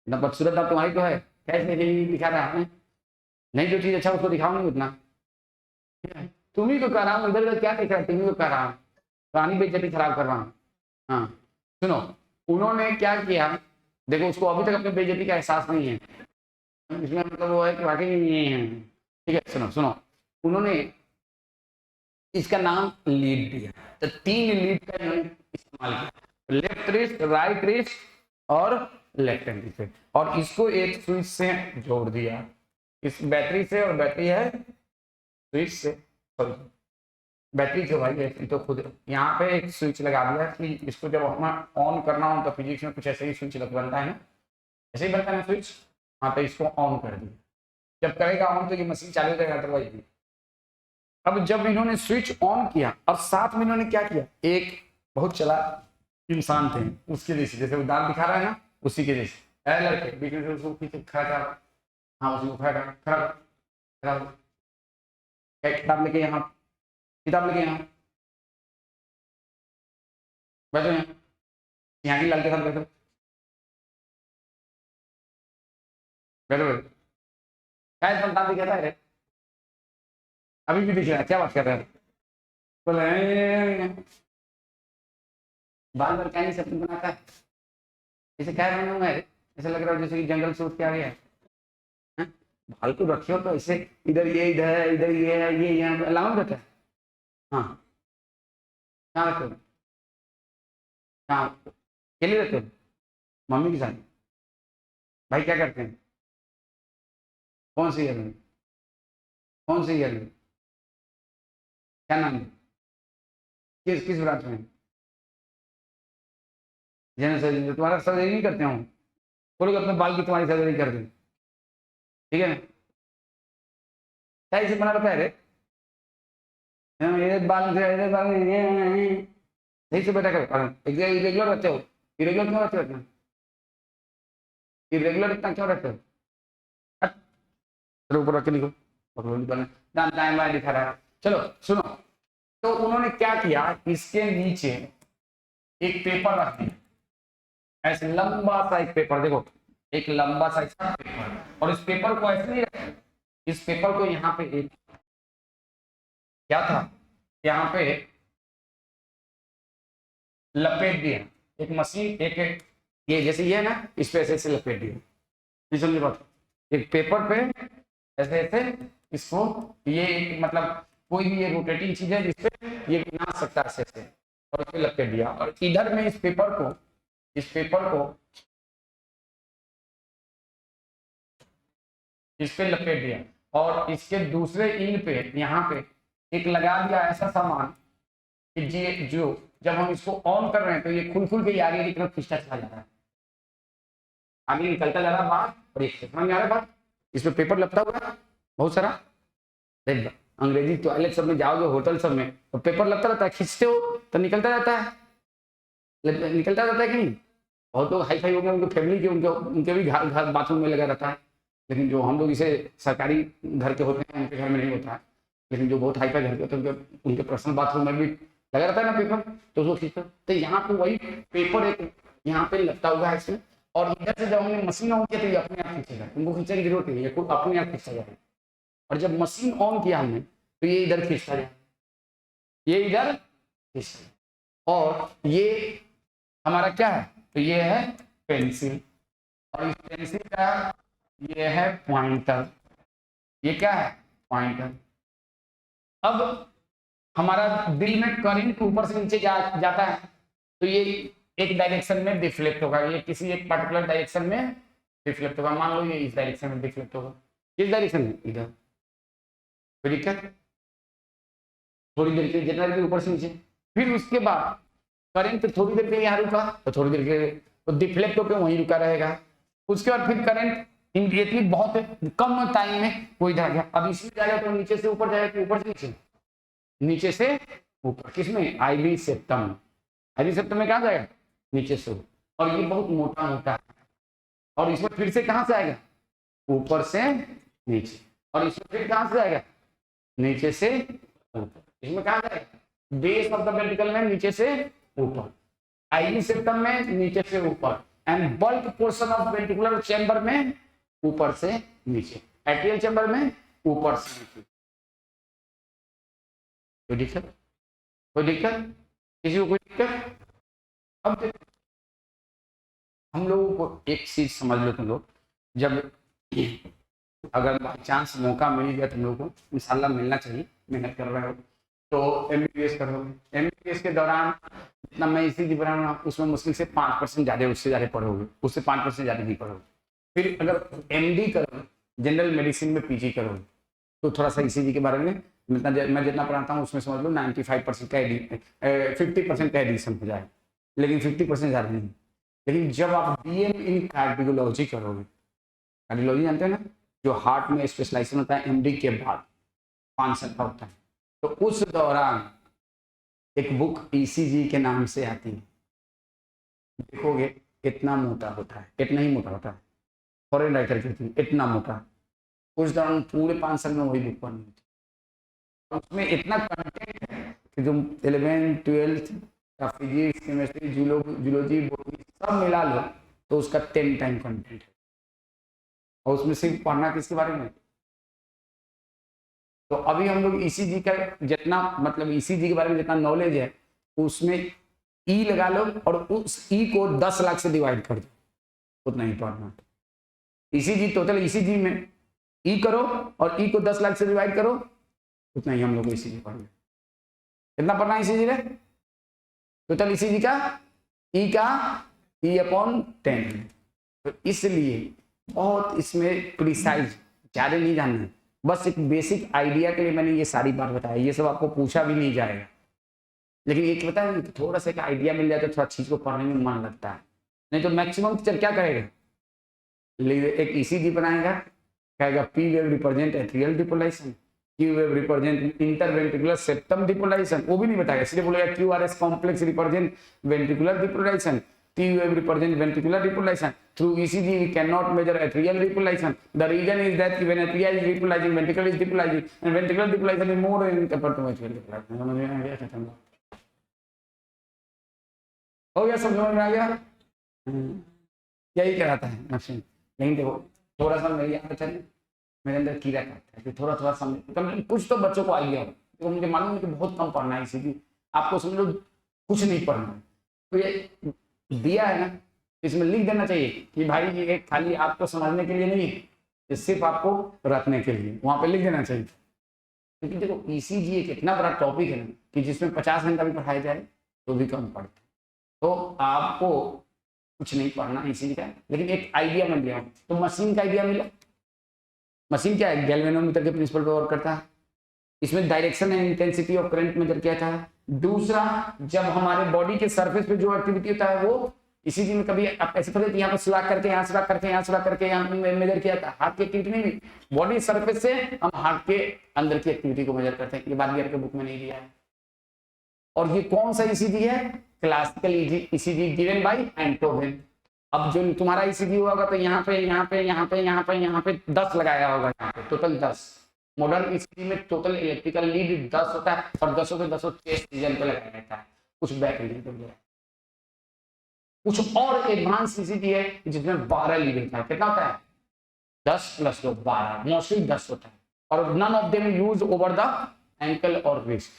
ना बदसूरत दांत तुम्हारी तो है, कैसे दिखा रहा है, नहीं जो चीज अच्छा उसको दिखाओ नहीं उतना, तुम्ही को कह रहा हूँ, इधर उधर क्या दिख रहा है, तुम्ही को कह रहा हूँ, पुरानी बेइज्जती खराब कर रहा हूँ। हाँ सुनो, उन्होंने क्या किया, देखो उसको अभी तक अपनी बेइज्जती का एहसास नहीं है, इसमें मतलब वो है कि वाकई ये है, ठीक है। सुनो सुनो, उन्होंने इसका नाम लीड दिया, तो 3 लीड का इन्होंने इस्तेमाल किया, लेफ्ट रिस्ट, राइट रिस्ट और लेफ्ट हैंड रिस्ट, और इसको एक स्विच से जोड़ दिया, इस बैटरी से, और बैटरी है स्विच से, सॉरी बैटरी जो भाई है तो खुद यहाँ पे एक स्विच लगा दिया कि इसको जब हमें ऑन करना हो तो फिजिक्स में कुछ ऐसे ही स्विच बनता है ना, ऐसे ही बनता है ना स्विच, हाँ तो इसको ऑन कर दिया, जब करेगा ऑन तो ये मशीन चालू हो जाएगा अदरवाइज। अब जब इन्होंने स्विच ऑन किया और साथ में इन्होंने क्या किया, एक बहुत चालाक इंसान थे उसके जैसे, जैसे वो दांत दिखा रहा है ना उसी के जैसे, लड़के बीच में उसको खींच खड़ा, हाँ उसको खड़ा किताब लेके यहाँ, किताब लेके यहाँ बैठो, यहाँ की लाल के साथ बैठो, बैठो बैठो, क्या दांत दिखाता है, अभी भी दिख रहा है, क्या बात कर रहे हैं, बोले बाल बाल क्या नहीं सब बनाता है, इसे क्या बना हुआ है, ऐसा लग रहा है जैसे कि जंगल से उठ के आ गया है, बाल को रखियो तो ऐसे इधर ये इधर ये है, ये यहाँ अलाउड रहता है, हाँ कहाँ रखते हो, कहाँ अकेले रहते हो, मम्मी के साथ, भाई क्या करते हैं, कौन सी ईयर में, कौन सी ईयर में, क्या नाम है, किस किस ब्रांच में, जनरल सर्जरी, तुम्हारा सर्जरी नहीं करते हूँ, बोलोगे अपने बाल की तुम्हारी सर्जरी कर दें, ठीक है ना, क्या इसे बना रहता है रे, ये बाल ये बाल ये सही से बैठा करो, इरेगुलर रहते हो, इरेगुलर क्यों रहते हो इतना, इरेगुलर इतना क्यों रहते हो, ऊपर रख के लिखो, दाएं बाएं दिखा रहा है। चलो सुनो, तो उन्होंने क्या किया, इसके नीचे एक पेपर रख दिया, ऐसे लंबा सा एक पेपर, देखो एक लंबा सा पेपर, और इस पेपर को ऐसे नहीं रखा, इस पेपर को यहाँ पे एक क्या था, यहाँ पे लपेट दिया, एक मशीन एक ये जैसे ये है ना, इस पे ऐसे लपेट दिया, समझे बात, एक पेपर पे ऐसे ऐसे इसको, ये मतलब कोई भी ये रोटेटिंग चीज है जिसपे ये नाच सकता है ऐसे, और इस पे लपेट दिया, और इधर में इस पेपर को इस पे लपेट दिया, और इसके दूसरे ईंट पे यहाँ पे एक लगा दिया ऐसा सामान कि जो जब हम इसको ऑन कर रहे हैं तो ये खुल के आगे की तरफ खींचता चला जा रहा है, आगे निकलता जा रहा है बाहर, और एक समझ में आ रहा है बात, इस पे पेपर लपटा हुआ है, बहुत सारा। अंग्रेजी टॉयलेट सब में जाओगे, होटल सब में, तो पेपर लगता रहता है, खींचते हो तो निकलता रहता है, निकलता रहता है कि नहीं। बहुत लोग हाई फाई हो गए, उनके फैमिली के, उनके भी घर घर बाथरूम में लगा रहता है, लेकिन जो हम लोग इसे सरकारी घर के होते हैं उनके घर में नहीं होता है, लेकिन जो बहुत हाई फाई घर के होते हैं उनके पर्सनल बाथरूम में भी लगा रहता है ना पेपर, तो उसको खींचते। तो यहाँ पे वही पेपर एक यहाँ पे लगता हुआ है इसमें, और इधर से जब हमने मशीन ऑन किया तो ये अपने आप खींचेगा, उनको खींचने की जरूरत नहीं है, अपने आप खींचता जाएगा। और जब मशीन ऑन किया हमने तो ये इधर खींचता जाए, ये इधर खींचता, और ये हमारा क्या है, तो ये है पेंसिल, और इस पेंसिल का ये है पॉइंटर, ये क्या है पॉइंटर। अब हमारा दिल में करंट ऊपर से नीचे जाता है, तो ये एक डायरेक्शन में डिफ्लेक्ट होगा, ये किसी एक पर्टिकुलर डायरेक्शन में डिफ्लेक्ट होगा। मान लो ये इस डायरेक्शन में डिफ्लेक्ट होगा, किस डायरेक्शन में, इधर। कोई दिक्कत, थोड़ी देर के लिए जितना देर ऊपर से नीचे, फिर उसके बाद करंट थोड़ी देर के लिए यहाँ रुका, तो थोड़ी देर के तो डिफ्लेक्ट होकर वहीं रुका रहेगा। उसके बाद फिर करंट इमीडिएटली बहुत कम टाइम में वो इधर आ गया, अब इसमें जाएगा तो नीचे से ऊपर जाएगा, ऊपर से नीचे, नीचे से ऊपर, किसमें, आईवी सेप्टम। आईवी सेप्टम में कहाँ जाएगा, नीचे से ऊपर, और ये बहुत मोटा मोटा है, और इसमें फिर से कहाँ से आएगा, ऊपर से नीचे, और इसमें फिर कहाँ से आएगा, नीचे से ऊपर। इसमें कहाँ जाएगा, बेस ऑफ द वेंट्रिकल में नीचे से ऊपर, आईवी सेप्टम में नीचे से ऊपर, and bulk portion of ventricular chamber में ऊपर से नीचे, एट्रियल चैम्बर में ऊपर से नीचे। कोई दिक्कत, कोई दिक्कत, किसी को कोई दिक्कत। अब हम लोगों को एक चीज समझ लो तुम लोग, जब अगर बाई चांस मौका मिल गया तुम लोगों को, इंशाल्लाह मिलना चाहिए, मेहनत कर रहे हो तो एमबीबीएस करोगे। एमबीबीएस के दौरान जितना मैं ईसीजी पढ़ा रहा हूँ उसमें मुश्किल से 5% ज़्यादा, उससे ज़्यादा पढ़ोगे, उससे 5% ज़्यादा नहीं पढ़ोगे। फिर अगर एमडी करोगे, जनरल मेडिसिन में पीजी करोगे, तो थोड़ा सा ईसीजी के बारे में मैं जितना पढ़ाता हूँ उसमें समझ लो 95% का 50% का एडिशन हो जाए, लेकिन 50% ज़्यादा नहीं। लेकिन जब आप बीएम इन कार्डियोलॉजी करोगे, कार्डियोलॉजी जानते हैं ना, जो हार्ट में स्पेशलाइजेशन होता है एमडी के बाद 5 साल का होता है, तो उस दौरान एक बुक ईसीजी के नाम से आती है, देखोगे कितना मोटा होता है, इतना ही मोटा होता है, फॉरेन राइटर कहती है इतना मोटा। उस दौरान पूरे 5 साल में वही बुक पढ़नी होती है, उसमें इतना कंटेंट है कि तुम 11th 12th का फिजिक्स, केमिस्ट्री, जूलॉजी, बॉटनी सब मिला लो तो उसका 10 टाइम कंटेंट है, और उसमें सिर्फ पढ़ना किसके बारे में। तो अभी हम लोग ईसीजी का जितना मतलब ईसीजी के बारे में जितना नॉलेज है उसमें ई लगा लो, और उस ई को 10 लाख से डिवाइड कर दो, उतना ही पढ़ना। ईसीजी टोटल ईसीजी में ई करो और ई को 10 लाख से डिवाइड करो, उतना ही हम लोग ईसीजी पढ़ना। कितना पढ़ना है ईसीजी में टोटल, ईसीजी का ई का E/10। तो इसलिए बहुत इसमें प्रिसाइज ज़्यादा नहीं जानना है, बस एक बेसिक आइडिया के लिए मैंने ये सारी बात बताया, ये सब आपको पूछा भी नहीं जाएगा, लेकिन एक पता है थोड़ा सा एक आइडिया मिल जाए तो थोड़ा चीज़ को पढ़ने में मन लगता है। नहीं तो मैक्सिमम टीचर क्या करेगा, एक ईसीजी बनाएगा, कहेगा P wave represent atrial depolarization, Q wave represent interventricular septum depolarization, वो भी नहीं बताएगा, सीधे बोलेगा QRS complex represent ventricular depolarization, T wave represents ventricular depolarization. Through ECG, we cannot measure atrial depolarization. The reason is that when atria is depolarizing, ventricle is depolarizing, and ventricular depolarization is more in compared to atrial depolarization. हो गया, सब समझ में आ गया। यही कराता है machine, लेकिन देखो थोड़ा सा मेरी आदत है, मेरे अंदर कीड़ा काटता है कि थोड़ा थोड़ा समझ, कुछ तो बच्चों को आइडिया हो, तो मुझे मालूम है कि बहुत कम पढ़ना है इसीलिए आपको समझ लो कुछ नहीं पढ़ना है, तो ये दिया है ना, इसमें लिख देना चाहिए कि भाई ये खाली आपको समझने के लिए नहीं है, ये सिर्फ आपको रखने के लिए, वहां पे लिख देना चाहिए। क्योंकि देखो ईसीजी एक इतना बड़ा टॉपिक है ना कि जिसमें 50 घंटा भी पढ़ाया जाए तो भी कम पढ़ते, तो आपको कुछ नहीं पढ़ना ईसीजी का, लेकिन एक आइडिया मिल गया। तो मशीन का आइडिया मिला, मशीन क्या है, गैल्वेनोमीटर के प्रिंसिपल पे वर्क करता है, इसमें direction and intensity of current measure किया था। दूसरा, जब हमारे बॉडी के सरफेस पे जो एक्टिविटी होता है वो ईसीजी में कभी आप ऐसे थोड़े यहाँ पर सुराख करके यहाँ सुराख करके यहाँ सुराख करके यहाँ मेजर किया था, हार्ट की एक्टिविटी नहीं, बॉडी सरफेस से हम हार्ट के अंदर की एक्टिविटी को मेजर करते हैं। ये बात भी आपके बुक में नहीं दिया है। और ये कौन सा ईसीजी है? Classical ECG given by Einthoven. अब जो तुम्हारा ईसीजी होगा तो यहाँ पे यहाँ पे यहाँ पे यहाँ पे यहाँ पे 10 लगाया होगा, यहाँ पे टोटल 10। मॉडर्न ईसीजी में टोटल इलेक्ट्रिकल लीड 10 होता है और 10 के 10 चेस्ट रीजन पे लगाया जाता है, कुछ बैक रीजन पे। कुछ और एडवांस ईसीजी है जिसमें 12 लीड होता है। कितना होता है? 10 + 2 12, मोस्टली 10 होता है। और none of them use over the ankle और रिस्ट।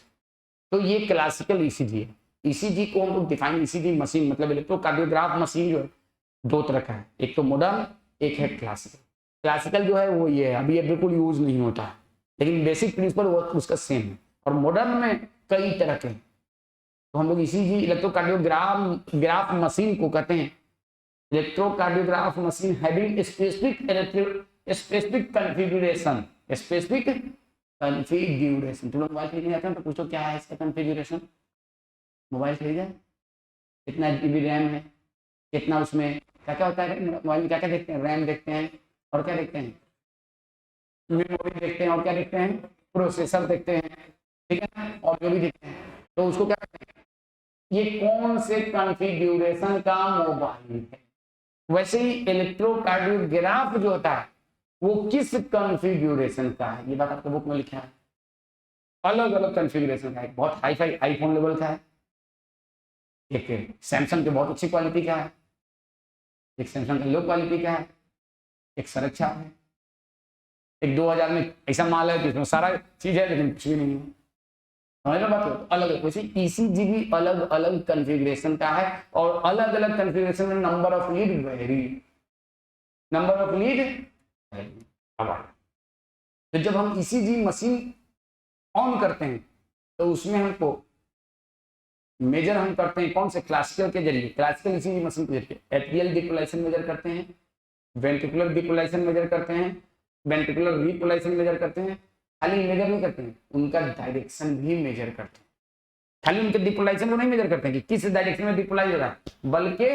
तो ये क्लासिकल ईसीजी है। ईसीजी को हम लोग डिफाइन, ईसीजी मशीन मतलब इलेक्ट्रोकार्डियोग्राफ मशीन जो है 2 तरह का है, एक तो मॉडर्न, एक है क्लासिकल। क्लासिकल जो है वो ये है, अभी ये बिल्कुल यूज नहीं होता है, लेकिन बेसिक प्रिंसिपल वो उसका सेम है। और मॉडर्न में कई तरह के, तो हम लोग ईसीजी इलेक्ट्रोकार्डियोग्राफ मशीन को कहते हैं electrocardiograph machine having specific configuration. तुम लोग मोबाइल खरीदने जाते हैं तो पूछो क्या है इसका कॉन्फ़िगरेशन। मोबाइल खरीदा, कितना जीबी रैम है, कितना उसमें क्या क्या होता है, मोबाइल में क्या क्या देखते हैं, रैम देखते हैं और क्या देखते हैं, मेमोरी देखते हैं और क्या देखते हैं, प्रोसेसर देखते हैं, ठीक है, और जो भी देखते हैं तो उसको क्या कहते हैं, ये कौन से कॉन्फ़िगरेशन का मोबाइल है। वैसे ही इलेक्ट्रोकार्डियोग्राफ जो होता है वो किस कॉन्फ़िगरेशन का है, ये बात आपके बुक में लिखा है। अलग अलग कॉन्फ़िगरेशन का है, बहुत हाई फाई आईफोन लेवल का है, एक सैमसंग के बहुत अच्छी क्वालिटी का है, एक सैमसंग का लो क्वालिटी का है, एक सुरक्षा है, एक 2000 में ऐसा माल है जिसमें सारा चीज है लेकिन कुछ भी नहीं है। समझ लो बात। तो अलग अलग वैसे ईसीजी भी अलग अलग कॉन्फ़िगरेशन का है और अलग अलग कॉन्फ़िगरेशन में नंबर ऑफ लीड वेरी। तो जब हम ईसीजी मशीन ऑन करते हैं तो उसमें हमको मेजर हम करते हैं कौन से, क्लासिकल के जरिए, क्लासिकल ईसीजी मशीन के जरिए एट्रियल डिपोलाइजेशन मेजर करते हैं, वेंट्रिकुलर डिपोलाइजेशन मेजर करते हैं, वेंट्रिकुलर रिपोलाइजेशन मेजर करते हैं। खाली मेजर नहीं करते हैं, उनका डायरेक्शन भी मेजर करते हैं। खाली उनके डिपोलाइजेशन को नहीं मेजर करते हैं कि किस डायरेक्शन में डिपोलाइज हो रहा है, बल्कि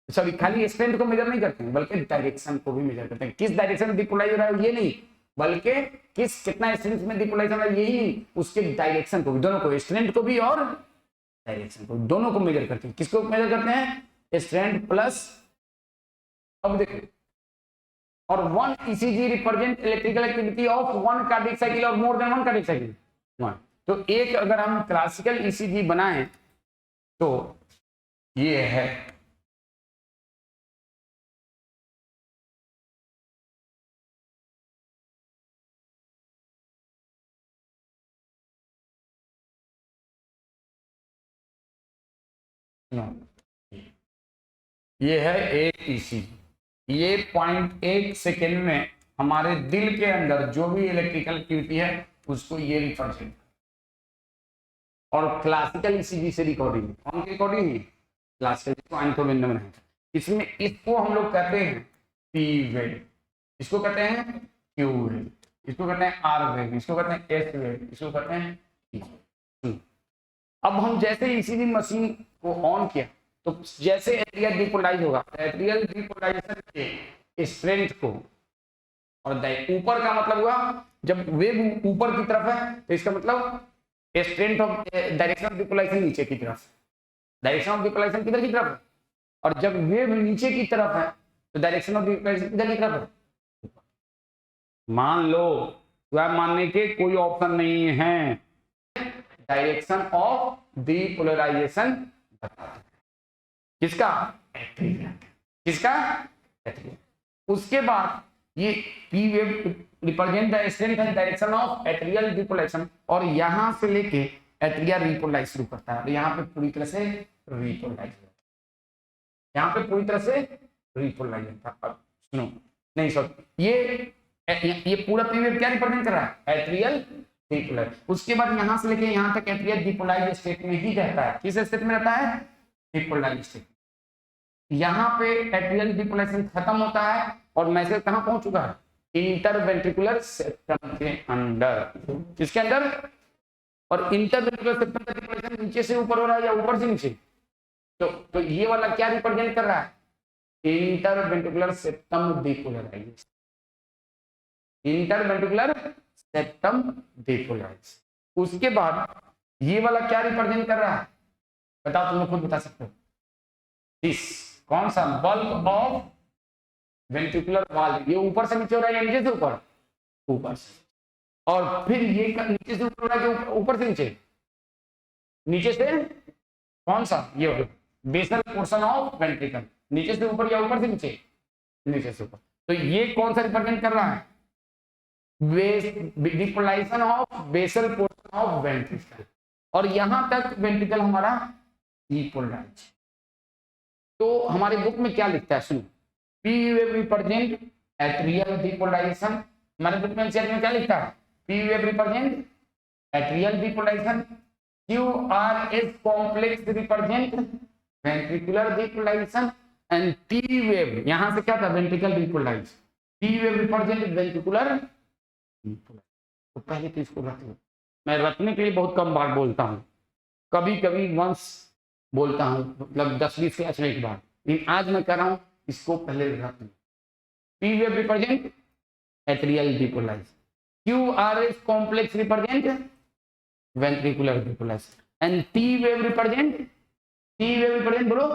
सॉरी खाली स्ट्रेंथ को मेजर नहीं करते हैं बल्कि डायरेक्शन को भी मेजर करते हैं। किस डायरेक्शन में डिपोलाइज हो रहा है ये नहीं, बल्कि कितना स्ट्रेंथ में डिपोलाइज हो रहा है यही नहीं, उसके डायरेक्शन को भी, दोनों को, स्ट्रेंथ को भी और डायरेक्शन को, दोनों को मेजर करते हैं। किसको मेजर करते हैं? Strength plus. अब देखो, और 1 ECG represent electrical activity of 1 cardiac cycle और मोर देन 1 कार्डियक साइकिल। तो एक अगर हम क्लासिकल ECG बनाएं तो ये है, ये है एक ECG। ये 0.1 सेकेंड में हमारे दिल के अंदर जो भी इलेक्ट्रिकल एक्टिविटी है उसको ये रिप्रेजेंट। और क्लासिकल ईसीजी से रिकॉर्डिंग, कौन की रिकॉर्डिंग है? क्लासिकल। इसमें इसको हम लोग कहते हैं पी वेव, इसको कहते हैं क्यू वेव, इसको कहते हैं आर वेव, इसको कहते हैं एस वेव, इसको कहते हैं। अब हम जैसे ईसीजी मशीन को ऑन किया तो जैसे एट्रियल डिपोलाइज होगा, एट्रियल डिपोलाइजेशन के स्ट्रेंथ को, और ऊपर का मतलब हुआ जब वेव ऊपर की तरफ है तो इसका मतलब स्ट्रेंथ ऑफ डायरेक्शन ऑफ डिपोलाइजेशन नीचे की तरफ, डायरेक्शन ऑफ डिपोलाइजेशन किधर की तरफ है, और जब वेव नीचे की तरफ है तो डायरेक्शन ऑफ डिपोलाइजेशन किधर की तरफ है। मान लो तो मानने के कोई ऑप्शन नहीं है, डायरेक्शन ऑफ डिपोलराइजेशन किसका? किसका? उसके बाद ये P wave represent the strength and direction of atrial depolarization, और यहां से लेके एट्रियल रिपोलाइज शुरू करता है, यहाँ पे पूरी तरह से रिपोलाइज, यहाँ पे पूरी तरह से रिपोलाइज था। अब सुनो, नहीं सॉरी, ये पूरा पी वेव क्या रिप्रेजेंट कर रहा है? Atrial depolarise. उसके बाद यहाँ से लेके यहाँ तक एट्रियल डिपोलाइज स्टेट में ही रहता है। किस स्टेट में रहता है? Depolarise state. यहाँ पे एट्रियल डिपोलाइजेशन खत्म होता है और मैसेज कहां पहुंच चुका है? इंटरवेंट्रिकुलर सेप्टम के अंदर। किसके अंदर? और इंटरवेंट्रिकुलर सेप्टम का डिपोलाइजेशन नीचे से ऊपर हो रहा है या ऊपर से नीचे? तो ये वाला क्या रिप्रेजेंट कर रहा है? Interventricular septum depolarization, interventricular septum depolarization. उसके बाद ये वाला क्या रिप्रेजेंट कर रहा है? बताओ, तुम लोग खुद बता सकते हो। दिस कौन सा? Bulb of ventricular valve. ये ऊपर से नीचे हो रहा है या नीचे से ऊपर? ऊपर से। और फिर ये नीचे से ऊपर हो रहा है कि ऊपर से नीचे? नीचे से। कौन सा? ये बेसल पोर्शन ऑफ वेंट्रिकल, नीचे से ऊपर या ऊपर से नीचे? नीचे से ऊपर। तो ये कौन सा रिप्रेजेंट कर रहा है? Depolarization of basal portion of ventricle. और यहां तक वेंट्रिकल हमारा डिपोलराइज। तो हमारे बुक में क्या लिखता है सुनो, P wave represent atrial depolarization. हमारे बुक में क्या लिखता है? P wave represent atrial depolarization, Q R S complex represent ventricular depolarization, and T wave यहां से क्या था? Ventricle depolarization. T wave represent ventricular. तो पहले तो इसको रख लो। मैं रखने के लिए बहुत कम बार बोलता हूँ, कभी कभी वंस बोलता हूँ, मतलब 10-20 क्लास में एक बार, लेकिन आज मैं कर रहा हूँ इसको पहले रख लो। P wave represent atrial depolarization, Q R S complex represent ventricular depolarization, and T wave represent बोलो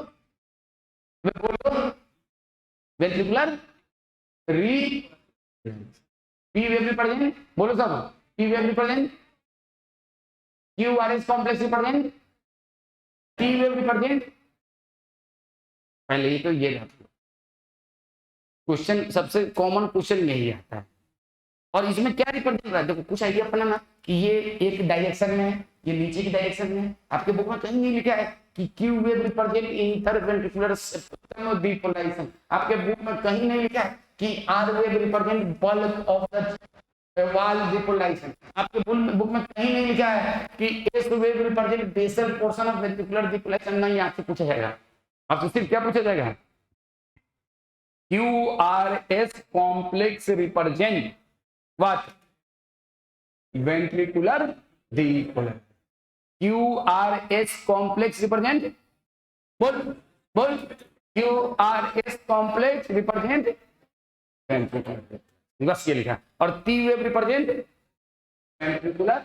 ventricular re. P wave represent बोलो सब, P wave represent Q R S complex represent T wave represent. पहले ही तो ये रख लो। Question सबसे कॉमन क्वेश्चन यही आता है। और इसमें क्या रिप्रेजेंट कर रहा है? देखो कुछ आइडिया अपना ना कि ये एक डायरेक्शन में है, ये नीचे की डायरेक्शन में है। आपके बुक में कहीं नहीं लिखा है कि Q wave represent interventricular septum depolarization. आपके बुक में कहीं नहीं लिखा है कि R wave represent bulb of the valve depolarization. आपके बुक में कहीं नहीं लिखा है कि S wave represent basal portion of ventricular depolarization. नहीं, आपसे पूछा जाएगा, आपसे सिर्फ क्या पूछा जाएगा? Q R S complex represent what? Ventricular depolarization. Q R S complex represent बोल Q R S complex represent ventricular, बस ये लिखा। और टी वेव रिप्रेजेंट वेंट्रिकुलर।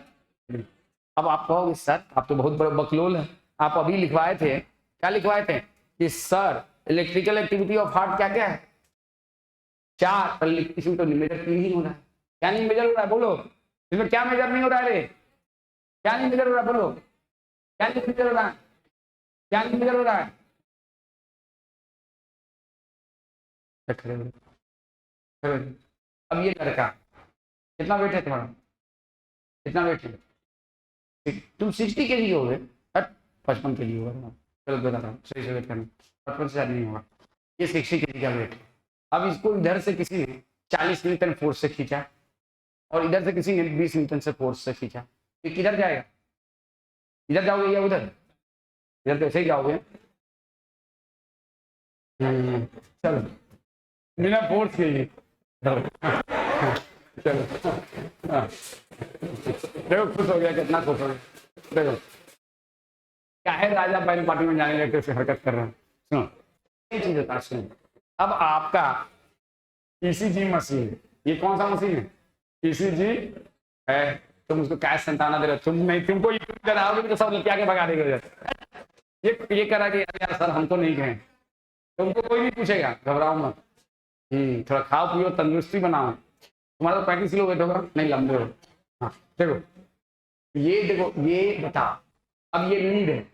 अब आप कहोगे सर आप तो बहुत बड़े बकलोल हैं, आप अभी लिखवाए थे, क्या लिखवाए थे कि sir electrical activity of heart क्या क्या है? 4। पर इसमें तो मेजर नहीं हो रहा है। क्या नहीं मेजर हो रहा है? बोलो, इसमें क्या मेजर नहीं हो रहा है? रे क्या नहीं मेजर हो रहा है? बोलो, क्या नहीं मेजर हो रहा है? क्या नहीं मेजर हो रहा है? अब ये लड़का कितना वेट है तुम्हारा? कितना वेट है? तुम 60 kg हो गए? 55 kg होगा। चलो बता रहा हूँ, सही से वेट करना, 55 से ज्यादा नहीं होगा। ये 60 kg का वेट है। अब इसको इधर से किसी ने 40 न्यूटन फोर्स से खींचा और इधर से किसी ने 20 न्यूटन से फोर्स से खींचा, ये किधर जाएगा? इधर जाओगे या उधर? इधर तो ऐसे ही जाओगे। चलो बिना फोर्स के ही चलो। देखो खुश हो गया, कितना खुश हो गया। देखो क्या है, राजा पहले पार्टी में जाने लगे हरकत कर रहे हैं। सुनो ये चीज होता है। अब आपका ईसीजी मशीन, ये कौन सा मशीन है? ईसीजी है। तुम उसको कैश संताना दे रहे हो, तुम नहीं, तुमको कराओगे तो सब लुटिया के भगा देंगे। ये करा कि यार सर हमको नहीं गए, तुमको कोई नहीं पूछेगा, घबराओ मत। थोड़ा खाओ पियो, तंदुरुस्ती बनाओ। तुम्हारा तो 35 किलो वेट होगा, नहीं लंबे हो। हाँ देखो ये बता, अब ये लीड है,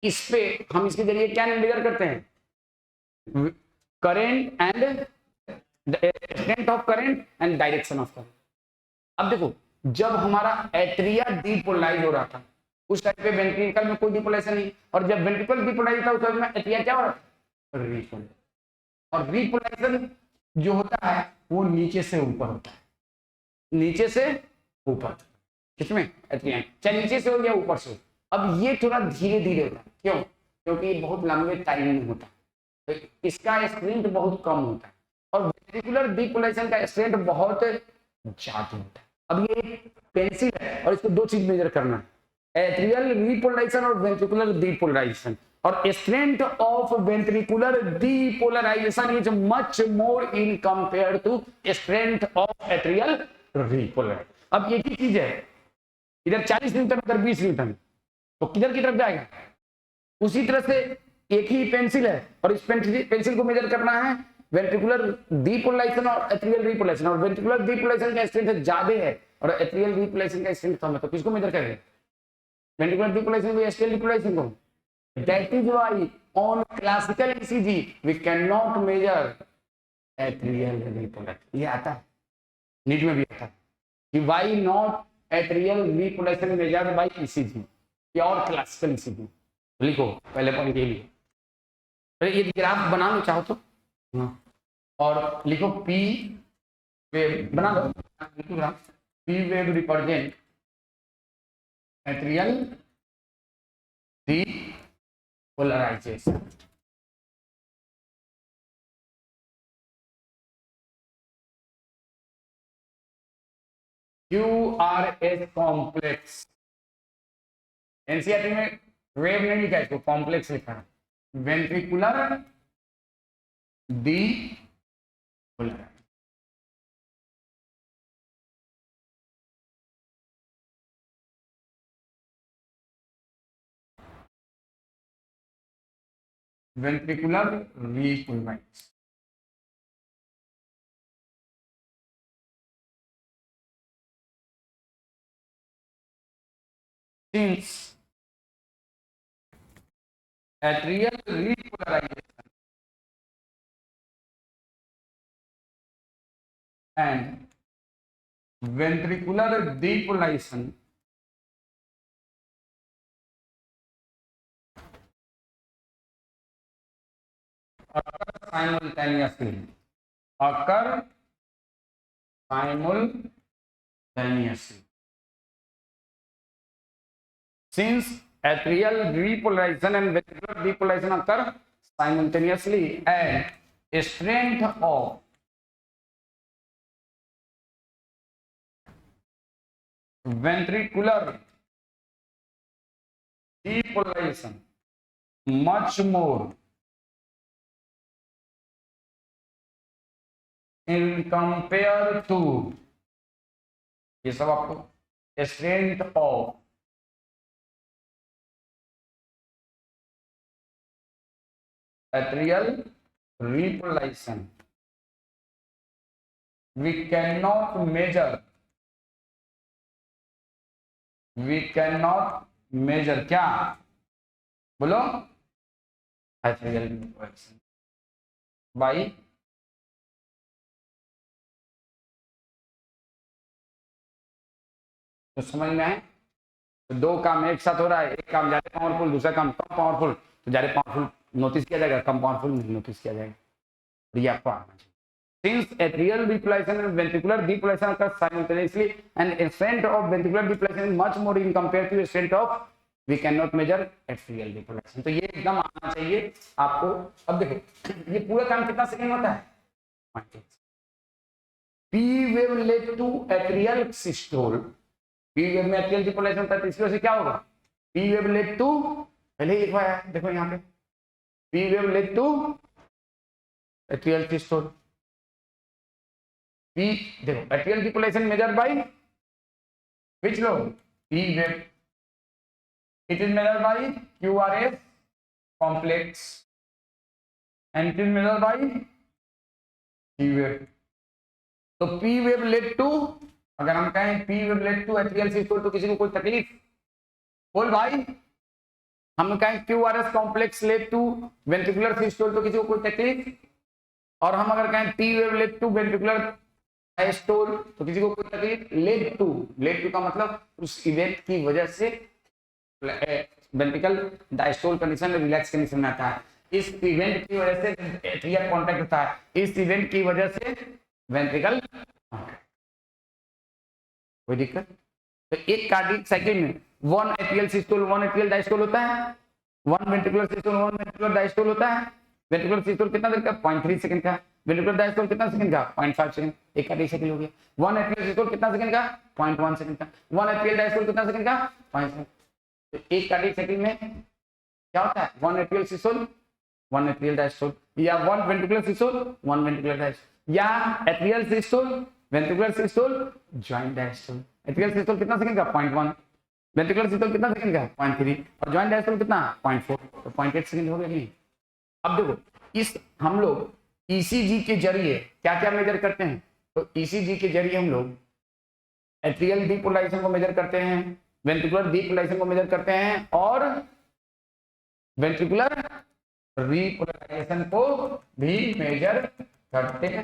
इस पे हम इसके जरिए क्या मेजर करते हैं? Current and extent of current and direction of current. अब देखो जब हमारा एट्रिया डिपोलराइज हो रहा था उस टाइम पे वेंट्रिकल में कोई डिपोलाइजेशन नहीं, और जब वेंट्रिकल डिपोलराइज था उस टाइम में एट्रिया क्या हो रहा था? रिपोलराइज। और रिपोलराइजेशन जो होता है वो नीचे से ऊपर होता है, नीचे से ऊपर। किसमें? एट्रिया, चाहे नीचे से हो या ऊपर से हो। अब ये थोड़ा धीरे धीरे होता है, क्यों? क्योंकि बहुत लंबे टाइम में होता है, तो इसका स्ट्रेंथ बहुत कम होता है, और वेंट्रिकुलर डिपोलाइजेशन का स्ट्रेंथ बहुत ज्यादा होता है। अब ये पेंसिल है और इसको दो चीज मेजर करना है, एट्रियल रिपोलराइजेशन और वेंट्रिकुलर डीपोलराइजेशन, और strength of ventricular depolarization is much more in compare to strength of atrial repolarization. अब एक ही चीज है, इधर 40 न्यूटन उधर 20 न्यूटन, तो किधर की तरफ जाएगा? उसी तरह से एक ही पेंसिल है और इस पेंसिल को मेजर करना है वेंट्रिकुलर डीपोलराइजेशन और एट्रियल रिपोलराइजेशन, और वेंट्रिकुलर डीपोलराइजेशन का स्ट्रेंथ ज्यादा है और एट्रियल रिपोलराइजेशन का स्ट्रेंथ कम है, तो किसको मेजर करेंगे? वेंट्रिकुलर डीपोलराइजेशन को, एट्रियल रिपोलराइजेशन को? That is why on classical ECG we cannot measure atrial repolation। ये आता है, नीट में भी आता है कि why not atrial repolation measured by ECG, pure classical ECG। लिखो पहले पॉइंट ये लिखो, ये ग्राफ बना लो चाहो तो, और लिखो P वेव बना लो, लिखो graph P wave represent atrial depolarization. QRS complex, NCERT में वेव नहीं लिखा है, इसको कॉम्प्लेक्स लिखा है, ventricular depolarization. Ventricular repolarization, since atrial repolarization and ventricular depolarization occur simultaneously, since atrial repolarization and ventricular depolarization occur simultaneously and strength of ventricular depolarization much more in compare to, ये सब आपको strength of atrial repolarization we cannot measure क्या बोलो? atrial repolarization by तो समझ में आए? तो दो काम एक साथ हो रहा है, एक काम ज्यादा पावरफुल, दूसरा काम कम पावरफुल, तो ज्यादा पावरफुल नोटिस किया जाएगा, कम पावरफुल नहीं नोटिस किया जाएगा, तो ये आपको आना चाहिए। Since atrial depolarization and ventricular depolarization occur simultaneously and strength of ventricular depolarization is much more in compared to strength of we cannot measure atrial depolarization, तो ये एकदम आना चाहिए आपको। अब देखो ये पूरा काम कितना सेकंड होता है? P wave led to atrial systole, P wave में atrial depolarization होता है, तो इसकी वजह से क्या होगा? P wave led to, पहले एक बार देखो यहाँ पे P wave led to atrial systole, P देखो atrial depolarization measured by which law? P wave, it is measured by QRS complex and it is measured by P wave। तो P wave led to, अगर हम कहें P wave led to atrial systole तो किसी को कोई तकलीफ? बोल भाई, हम कहें QRS complex led to ventricular systole तो किसी को कोई तकलीफ? और हम अगर कहें P wave led to ventricular diastole तो किसी को कोई तकलीफ? लेड टू का मतलब उस इवेंट की वजह से ventricle diastole condition relax condition में आता है, इस इवेंट की वजह से एट्रियल कांटेक्ट होता है, इस इवेंट की वजह से वेंट्रिकल कांटेक्ट। कोई दिक्कत? तो एक कार्डियक साइकिल में 1 एट्रियल सिस्टोल 1 एट्रियल डायस्टोल होता है, 1 वेंट्रिकुलर सिस्टोल 1 वेंट्रिकुलर डायस्टोल होता है। वेंट्रिकुलर सिस्टोल कितना देर का? 0.3 सेकंड का। वेंट्रिकुलर डायस्टोल कितना सेकंड का? 0.5 सेकंड। एक कार्डियक साइकिल हो गया। 1 एट्रियल सिस्टोल कितना सेकंड का? 0.1 सेकंड का। 1 एट्रियल डायस्टोल कितना सेकंड का? 5 सेकंड। तो एक कार्डियक साइकिल में क्या होता है, 1 एट्रियल सिस्टोल 1 एट्रियल डायस्टोल, या 1 वेंट्रिकुलर सिस्टोल 1 वेंट्रिकुलर डायस्टोल, या atrial systole ventricular systole joint diastole. Atrial systole कितना सेकंड का 0.1, वेंट्रिकुलर सिस्टोल कितना सेकंड का 0.3 और जॉइंट डायस्टोल कितना 0.4, तो 0.8 सेकंड हो गया नहीं। अब देखो इस हम लोग ईसीजी के जरिए क्या क्या मेजर करते हैं, तो ईसीजी के जरिए हम लोग एट्रियल डीपोलराइजेशन को मेजर करते हैं, वेंट्रिकुलर डीपोलराइजेशन को मेजर करते हैं और वेंट्रिकुलर रीपोलराइजेशन को भी मेजर करते हैं।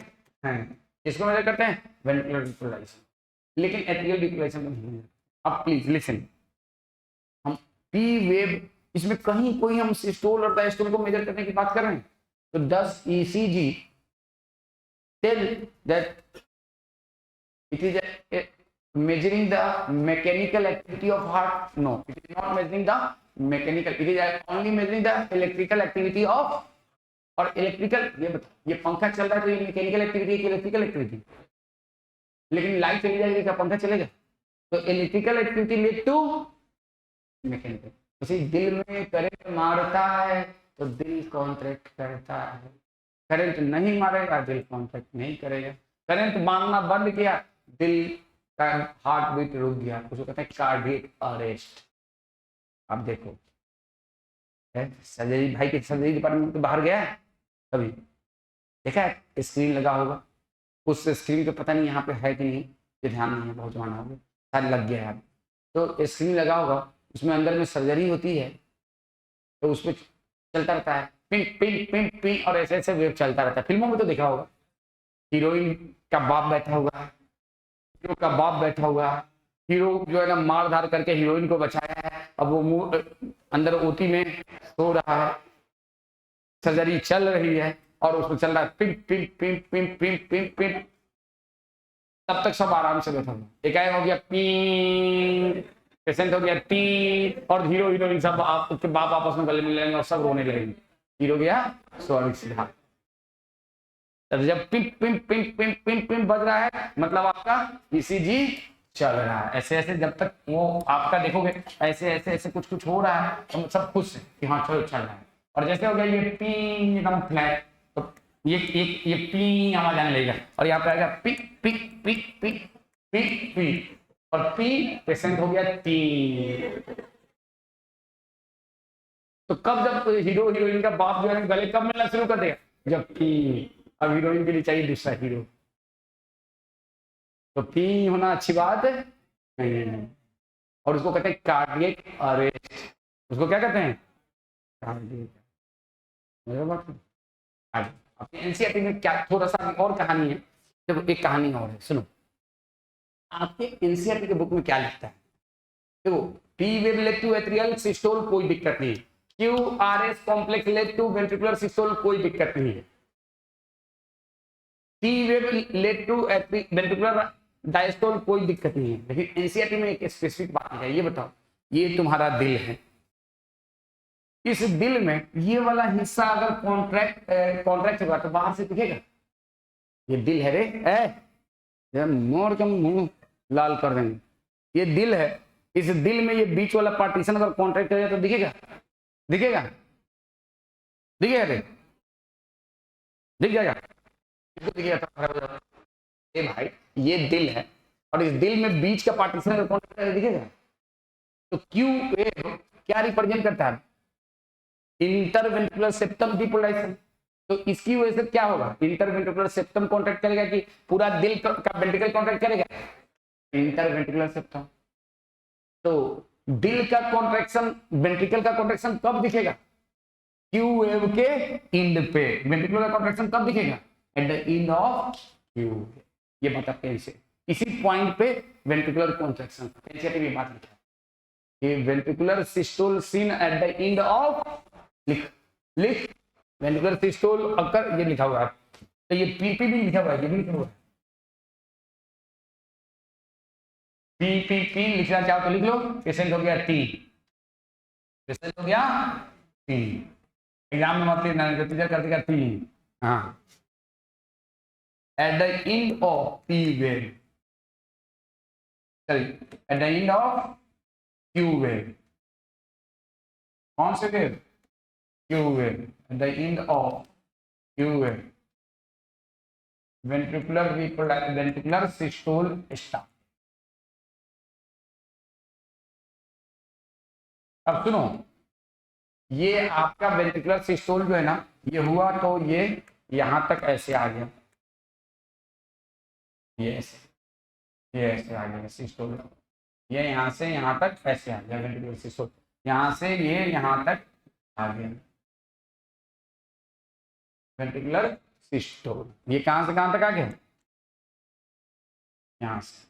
इसको मेजर करते हैं वेंट्रिकुलर डीपोलराइजेशन, लेकिन एट्रियल डीपोलराइजेशन को नहीं। अब प्लीज लिसन, हम पी वेव इसमें कहीं कोई हम सिस्टोल और डायस्टोल को मेजर करने की बात कर रहे हैं, तो 10 ECG tell that it is measuring the mechanical activity of heart. No, it is not measuring the mechanical, it is only measuring the electrical activity of, और इलेक्ट्रिकल ये बता, ये पंखा चल रहा है तो ये मैकेनिकल एक्टिविटी है कि इलेक्ट्रिकल एक्टिविटी, लेकिन लाइट चली जाएगी क्या पंखा चलेगा, तो electrical activity lead to mechanical. किसी दिल में करंट मारता है तो दिल कॉन्ट्रैक्ट करता है, करंट नहीं मारेगा दिल कॉन्ट्रैक्ट नहीं करेगा, करंट मारना बंद किया दिल का हार्ट बीट रुक गया, उसको कहते हैं कार्डियक अरेस्ट। अब देखो सर्जरी भाई के सर्जरी डिपार्टमेंट तो बाहर गया है कभी, देखा है स्क्रीन लगा होगा, उस स्क्रीन पे पता नहीं यहाँ पे है कि नहीं, ये ध्यान नहीं है, बहुत जमाना हो गया शायद लग गया है, तो स्क्रीन लगा होगा उसमें अंदर में सर्जरी होती है, तो उस पर चलता रहता है पिंक पिंक पिंक पिंक और ऐसे ऐसे वेव चलता रहता है। फिल्मों में तो देखा होगा, हीरोइन का बाप बैठा हुआ, हीरो का बाप बैठा हुआ, हीरो जो है ना मार धार करके हीरोइन को बचाया है, अब वो मुंह अंदर ओटी में सो रहा है, सर्जरी चल रही है और उसमें चल रहा है pink pink pink pink pink pink pink, तब तक सब आराम से बैठा हुआ, एकाएक हो गया पिंक, पेशेंट हो गया टी, और हीरो हीरोइन सब उसके बाप आपस में गले मिलेंगे और सब रोने लगेंगे, हीरो गया स्वाभाविक सीधा। तब जब pink pink pink pink pink pink बज रहा है मतलब आपका ईसीजी चल रहा है, ऐसे ऐसे जब तक वो आपका देखोगे ऐसे ऐसे ऐसे कुछ कुछ हो रहा है तो सब खुश है कि हाँ चलो चल रहा है, और जैसे हो गया ये पी एकदम फ्लैट तो ये पी आवाज आने लगेगा, और यहाँ पे आएगा peak peak peak peak peak peak, और पी पेशेंट हो गया टी। तो कब जब हीरो हीरोइन का बाप जो है गले कब मिलना शुरू कर देगा, जब पी, अब हीरोइन के लिए चाहिए दूसरा हीरो, तो पी होना अच्छी बात है नहीं, और उसको कहते हैं कार्डियक अरेस्ट, उसको क्या कहते हैं कार्डियक। अपने एनसीईआरटी में क्या थोड़ा सा और कहानी है, जब एक कहानी और है सुनो, आपके एनसीईआरटी के बुक में क्या लिखता है, देखो P wave led to atrial systole कोई दिक्कत नहीं, QRS complex led to ventricular systole कोई दिक्कत नहीं है, T wave led to ventricular diastole कोई दिक्कत नहीं है, लेकिन एनसीईआरटी में एक स्पेसिफिक बात है, ये बताओ ये तुम्हारा दिल है, इस दिल में ये वाला हिस्सा अगर कॉन्ट्रैक्ट होगा तो बाहर से दिखेगा, ये दिल है रे मोड़ के मुंह लाल कर देंगे, ये दिल है, इस दिल में ये बीच वाला पार्टीशन अगर कॉन्ट्रैक्ट हो जाए तो दिखेगा दिखेगा दिखेगा रे दिख जाएगा दिखेगा, ए भाई ये दिल है और इस दिल में बीच का पार्टीशन अगर कॉन्ट्रैक्ट दिखेगा, तो क्यू क्या रिप्रेजेंट करता है इंटरवेंट्रिकुलर सेप्टम डिपोलराइजेशन, तो इसकी वजह से क्या होगा इंटरवेंट्रिकुलर सेप्टम कॉन्ट्रैक्ट करेगा कि पूरा दिल का वेंट्रिकल कॉन्ट्रैक्ट करेगा, इंटरवेंट्रिकुलर सेप्टम, तो दिल का कॉन्ट्रैक्शन वेंट्रिकल का कॉन्ट्रैक्शन कब दिखेगा, क्यू वेव के एंड पे, वेंट्रिकुलर का कॉन्ट्रैक्शन कब दिखेगा eight the end of Q, ये बताते हैं इसे, इसी पॉइंट पे वेंट्रिकुलर कॉन्ट्रैक्शन एनसीईआरटी में बात लिखा है, ventricular systole seen at the end of, लिख वेंट्रिकुलर सिस्टोल अकर, ये लिखा हुआ है, तो ये पीपी भी लिखा हुआ है, ये भी लिखा हुआ है, पी लिखना चाहो तो लिख लो, पेशेंट हो गया टी, पेशेंट हो गया टी, एग्जाम में मत लिखना टीचर कर देगा टी, हाँ eight the end of P wave, eight the end of Q wave, कौन से wave? Q wave. Eight the end of Q wave ventricular systole start. अब सुनो, ये आपका वेंट्रिकुलर सिस्टोल जो है ना, ये हुआ तो ये यहां तक ऐसे आ गया, ये ऐसे आ गया सिस्टोल, ये यहां से यहां तक ऐसे आ गया वेंट्रिकुलर सिस्टोल, यहां से ये यहां तक आ गया वेंट्रिकुलर सिस्टोल। ये कहां से कहां तक आ गया? यहां से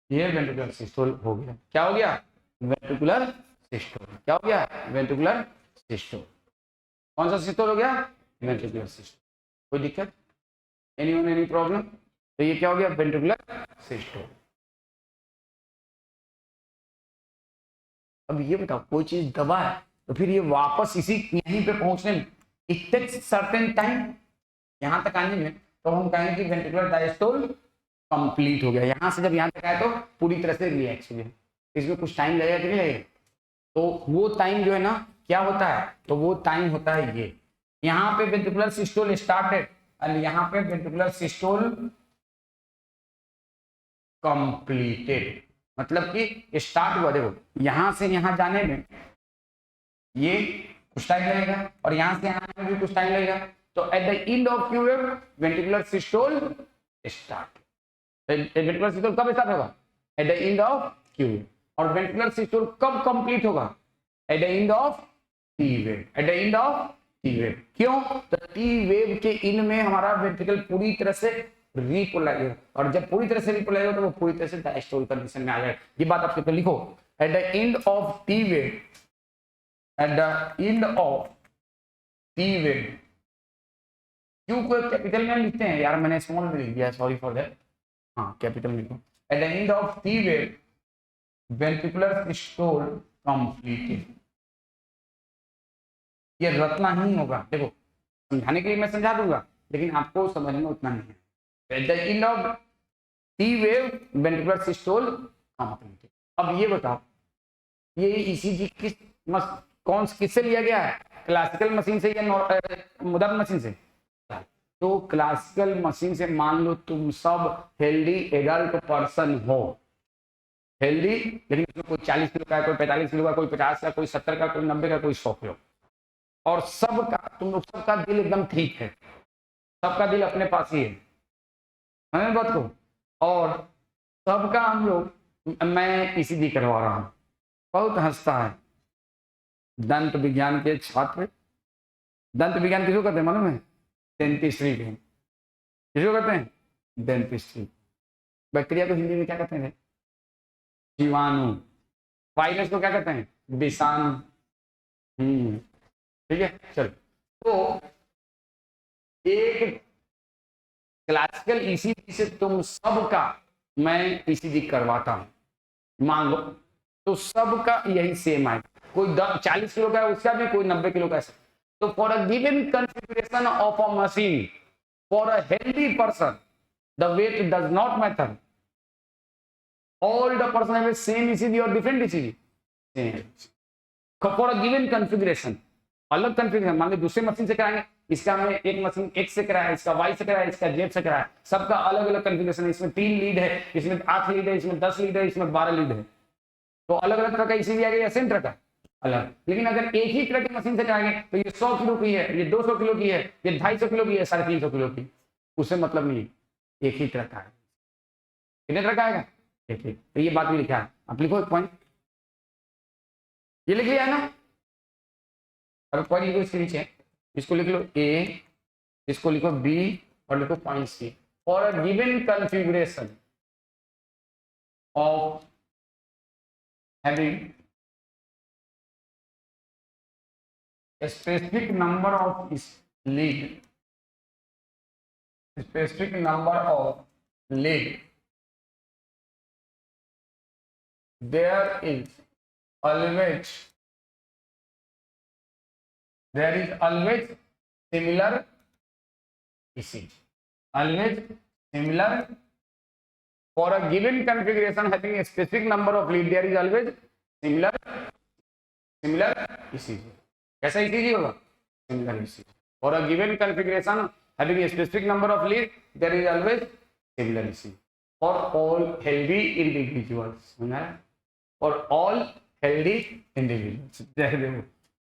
ये वेंट्रिकुलर सिस्टोल हो गया। क्या हो गया? Ventricular systole. क्या हो गया? Ventricular systole. कौन सा सिस्टोल हो गया? Ventricular systole. कोई दिक्कत? Anyone any problem? तो ये क्या हो गया? Ventricular systole. अब ये बताओ, कोई चीज दबा है तो फिर ये वापस इसी यहीं पे पहुंचने में इट टेक्स सर्टेन टाइम, यहां तक आने में तो हम कहेंगे कि वेंट्रिकुलर डायस्टोल कंप्लीट हो गया। यहां से जब यहां तक आया तो पूरी तरह से रिलैक्स हो गया। इसमें कुछ टाइम लगेगा कि नहीं लगेगा? तो वो टाइम जो है ना, क्या होता है? तो वो टाइम होता है ये, यहाँ पे वेंट्रिकुलर सिस्टोल स्टार्टेड और यहाँ पे वेंट्रिकुलर सिस्टोल कंप्लीटेड। मतलब कि स्टार्ट हुआ, देखो यहां से यहां जाने में ये कुछ टाइम लगेगा और यहां से यहां आने में भी कुछ टाइम लगेगा। तो eight the end of Q wave ventricular systole start. Ventricular systole कब स्टार्ट होगा? Eight the end of Q wave. और वेंट्रिकुलर सिस्टोल कब कंप्लीट होगा? Eight the end of T wave. Eight the end of T wave. क्यों? तो T wave के इन में हमारा वेंट्रिकल पूरी तरह से रिपोलाइज, और जब पूरी तरह से रिपोलाइज हो तो वो पूरी तरह से डायस्टोल कंडीशन में आ जाएगा। ये बात आपके तो लिखो, eight the end of T wave, eight the end of T wave. Q को कैपिटल में लिखते हैं यार, मैंने स्मॉल में लिख दिया, सॉरी फॉर दैट। हाँ कैपिटल में लिखो। Eight the end of T wave ventricular systole completed. ये रटना ही होगा, देखो समझाने के लिए मैं समझा दूंगा लेकिन आपको समझना उतना नहीं है। Eight the end of T wave ventricular systole completed. अब ये बताओ, ये ईसीजी कौन किससे लिया गया है? क्लासिकल मशीन से या मॉडर्न मशीन से? तो क्लासिकल मशीन से मान लो तुम सब हेल्दी एडल्ट पर्सन हो, हेल्दी, लेकिन इसमें कोई 40 किलो का है, कोई 45 किलो का, कोई 50 का, कोई 70 का, कोई 90 का, कोई 100 किलो, और सबका तुम लोग सबका दिल एकदम ठीक है, सबका दिल अपने पास ही है बात को, और सबका हम लोग, मैं ईसीजी करवा रहा हूं, बहुत हंसता है दंत विज्ञान के छात्र। दंत विज्ञान किसको कहते हैं मालूम है? डेंटिस्ट्री के। किसको कहते हैं? डेंटिस्ट्री। बैक्टीरिया को हिंदी में क्या कहते हैं? जीवाणु। वायरस को क्या कहते हैं? विषाणु। ठीक है, चलो। तो एक क्लासिकल ईसीजी से तुम सबका मैं ईसीजी करवाता हूं, मान लो, तो सबका यही सेम है। कोई 40 किलो का है उसका भी, कोई 90 किलो का है। तो for a given configuration of a machine for a healthy person the weight does not matter, all the person have same ECG और different ECG, same for a given configuration. अलग कॉन्फ़िगरेशन, मान लो दूसरे machine से कराएंगे, इसका हमने एक मशीन एक्स से कराया, इसका वाई से कराया, इसका जेड से कराया, सबका अलग अलग कॉन्फ़िगरेशन है। इसमें 3 लीड है, इसमें 8 लीड है, इसमें 10 लीड है, इसमें 12 लीड है। तो अलग अलग तरह का ईसीजी आ गया या सेम तरह का? अलग। लेकिन अगर एक ही तरह की मशीन से कराएंगे तो ये 100 किलो की है, ये 200 किलो की है, ये 250 किलो की है, 350 किलो की, उससे मतलब नहीं, एक ही तरह का है। कितने तरह का आएगा? एक ही। तो ये बात भी लिखा है, आप लिखो एक पॉइंट, ये लिख लिया है ना? और पॉइंट लिखो इसके नीचे, इसको लिख लो ए, इसको लिखो बी, और लिखो point C. For a given configuration of having a specific number of lead, specific number of lead, there is always similar ECG, always similar For a given configuration having a specific number of lead, there is always similar ECG. कैसा ECG होगा? Similar ECG. For a given configuration having a specific number of lead, there is always similar ECG. For all healthy individuals, for all healthy individuals. देखो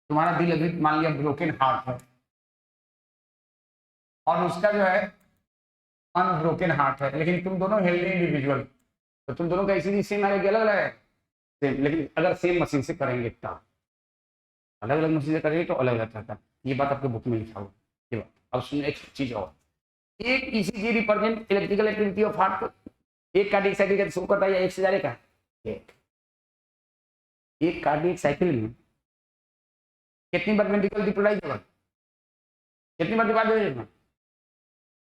तुम्हारा दिल अभी मान लिया broken heart है और उसका जो है अनब्रोकन हार्ट है, लेकिन तुम दोनों हेल्दी इंडिविजुअल, तो तुम दोनों का इसी सेम आएगा, अलग अलग है सेम, लेकिन अगर सेम मशीन से करेंगे तब, अलग अलग मशीन से करेंगे तो अलग अलग रहता है। ये बात आपके बुक में लिखा हुआ। ये बात अब सुनिए एक चीज और, एक ECG represent electrical activity of heart को, एक कार्डियक साइकिल का शो करता है या एक से ज्यादा का, एक कार्डियक साइकिल में कितनी बार वेंट्रिकल डिपोलाइज होगा, कितनी बार डिवाइड होगा,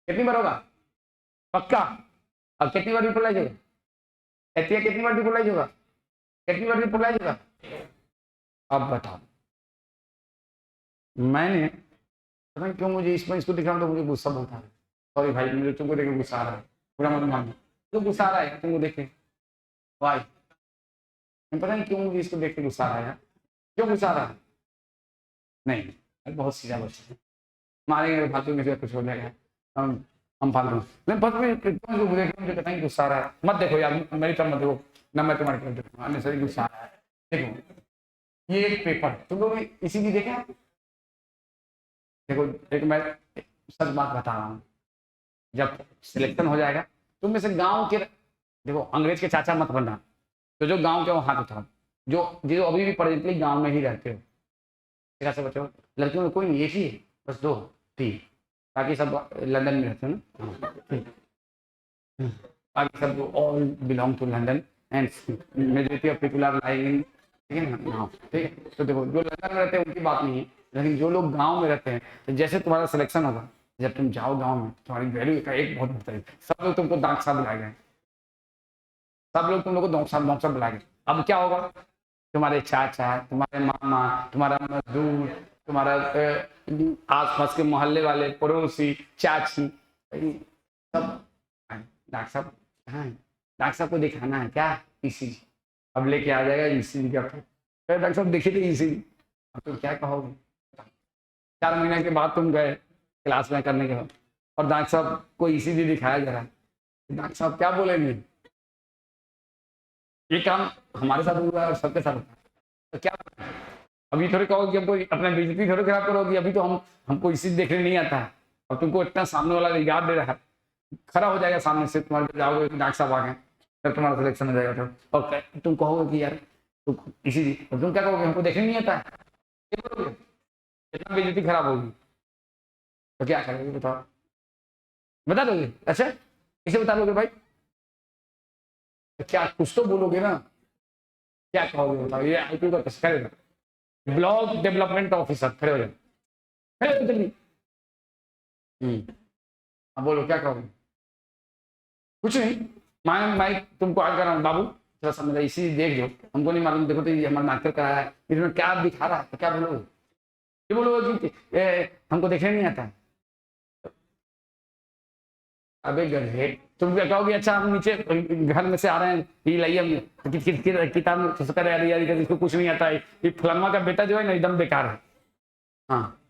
कितनी बार होगा पक्का, अब कितनी बार डिपोलाइज होगा, कितनी बार डिपोलाइज होगा, कितनी बार डिपोलाइज होगा, अब बताओ। मैंने पता नहीं क्यों मुझे इसमें इसको दिख रहा हूं तो मुझे गुस्सा बहुत आ रहा है, सॉरी भाई मुझे तुमको देख के गुस्सा आ रहा है, पूरा मत मानो तो गुस्सा आ रहा है तुमको देख के, भाई पता नहीं क्यों मुझे इसको देख के गुस्सा आ रहा है, क्यों गुस्सा आ रहा है, नहीं बहुत सीधा बच्चे मारेंगे फालतू में से कुछ हो जाएगा, हम फालतू नहीं बस मुझे पता नहीं गुस्सा आ रहा है, मत देखो यार मेरी तरफ मत देखो ना, मैं तुम्हारे तरफ सही गुस्सा आ रहा है। देखो ये एक पेपर तुम लोग इसी की देखा, देखो एक मैं सच बात बता रहा हूँ, जब सिलेक्शन हो जाएगा तुम में से गांव के, देखो अंग्रेज के चाचा मत बनना, तो जो गांव के वो हाथ उठाओ, जो अभी भी प्रेजेंटली गांव में ही रहते हो, कैसे बच्चों लड़कियों में कोई नहीं, एक ही है बस, दो तीन, बाकी सब लंदन में रहते हैं ना, बाकी सब all belong to London and majority of people are living, ठीक है ना, ठीक है। तो देखो जो लंदन में रहते हैं उनकी बात नहीं है, लेकिन जो लोग गांव में रहते हैं, तो जैसे तुम्हारा सिलेक्शन होगा, जब तुम जाओ गांव में तुम्हारी वैल्यू का एक बहुत बढ़ता है, सब लोग तुमको दांत साहब बुलाएंगे, सब लोग तुम लोग को दौड़ साहब बुलाएंगे। अब क्या होगा, तुम्हारे चाचा, तुम्हारे मामा, तुम्हारा मजदूर, तुम्हारा आसपास के मोहल्ले वाले, पड़ोसी, चाची, सब डॉक्टर साहब, हाँ डॉक्टर साहब को दिखाना है क्या ईसीजी, अब लेके आ जाएगा ईसीजी का, डॉक्टर साहब देखिए थे ईसीजी, अब तुम क्या कहोगे, 4 महीने के बाद तुम गए क्लास में करने के बाद और डॉक्टर साहब को ईसीजी दिखाया जा रहा है, डॉक्टर साहब क्या बोलेंगे, ये काम हमारे साथ हुआ और सबके साथ होता है, तो क्या अभी थोड़ी कहोगे हमको अपना बेइज्जती थोड़ी खराब करोगी, अभी तो हमको इसी देखने नहीं आता है, और तुमको इतना सामने वाला रिगार्ड दे रहा है, खड़ा हो जाएगा सामने से, तुम्हारे जाओगे डॉक्टर साहब आ गए, फिर तुम्हारा सिलेक्शन हो जाएगा, तो और तुम कहोगे कि यार तुम इसी, तुम क्या कहोगे हमको देखने नहीं आता है, इतना बेइज्जती खराब होगी, तो क्या करोगे बताओ, बता दोगे, अच्छा इसे बता दोगे भाई, तो क्या कुछ तो बोलोगे ना, क्या कहोगे बताओ, ये आईपी का किस करेगा, ब्लॉक डेवलपमेंट ऑफिसर, खड़े हो जाओ, खड़े हो जल्दी, अब बोलो क्या कहोगे, कुछ नहीं, मैं तुमको आज कर रहा हूँ बाबू, थोड़ा सा मेरा इसी देख जो, हमको नहीं मालूम, देखो तो ये हमारा नाटक कराया है, इसमें क्या दिखा रहा है, तो क्या बोलोगे, ये बोलोगे कि हमको देखने नहीं आता है, अबे गधे, तुम क्या कहोगे, अच्छा हम नीचे घर में से आ रहे हैं, ये लाइए हम किताब में इसको कुछ नहीं आता है, ये फलाना का बेटा जो है ना एकदम बेकार है, हाँ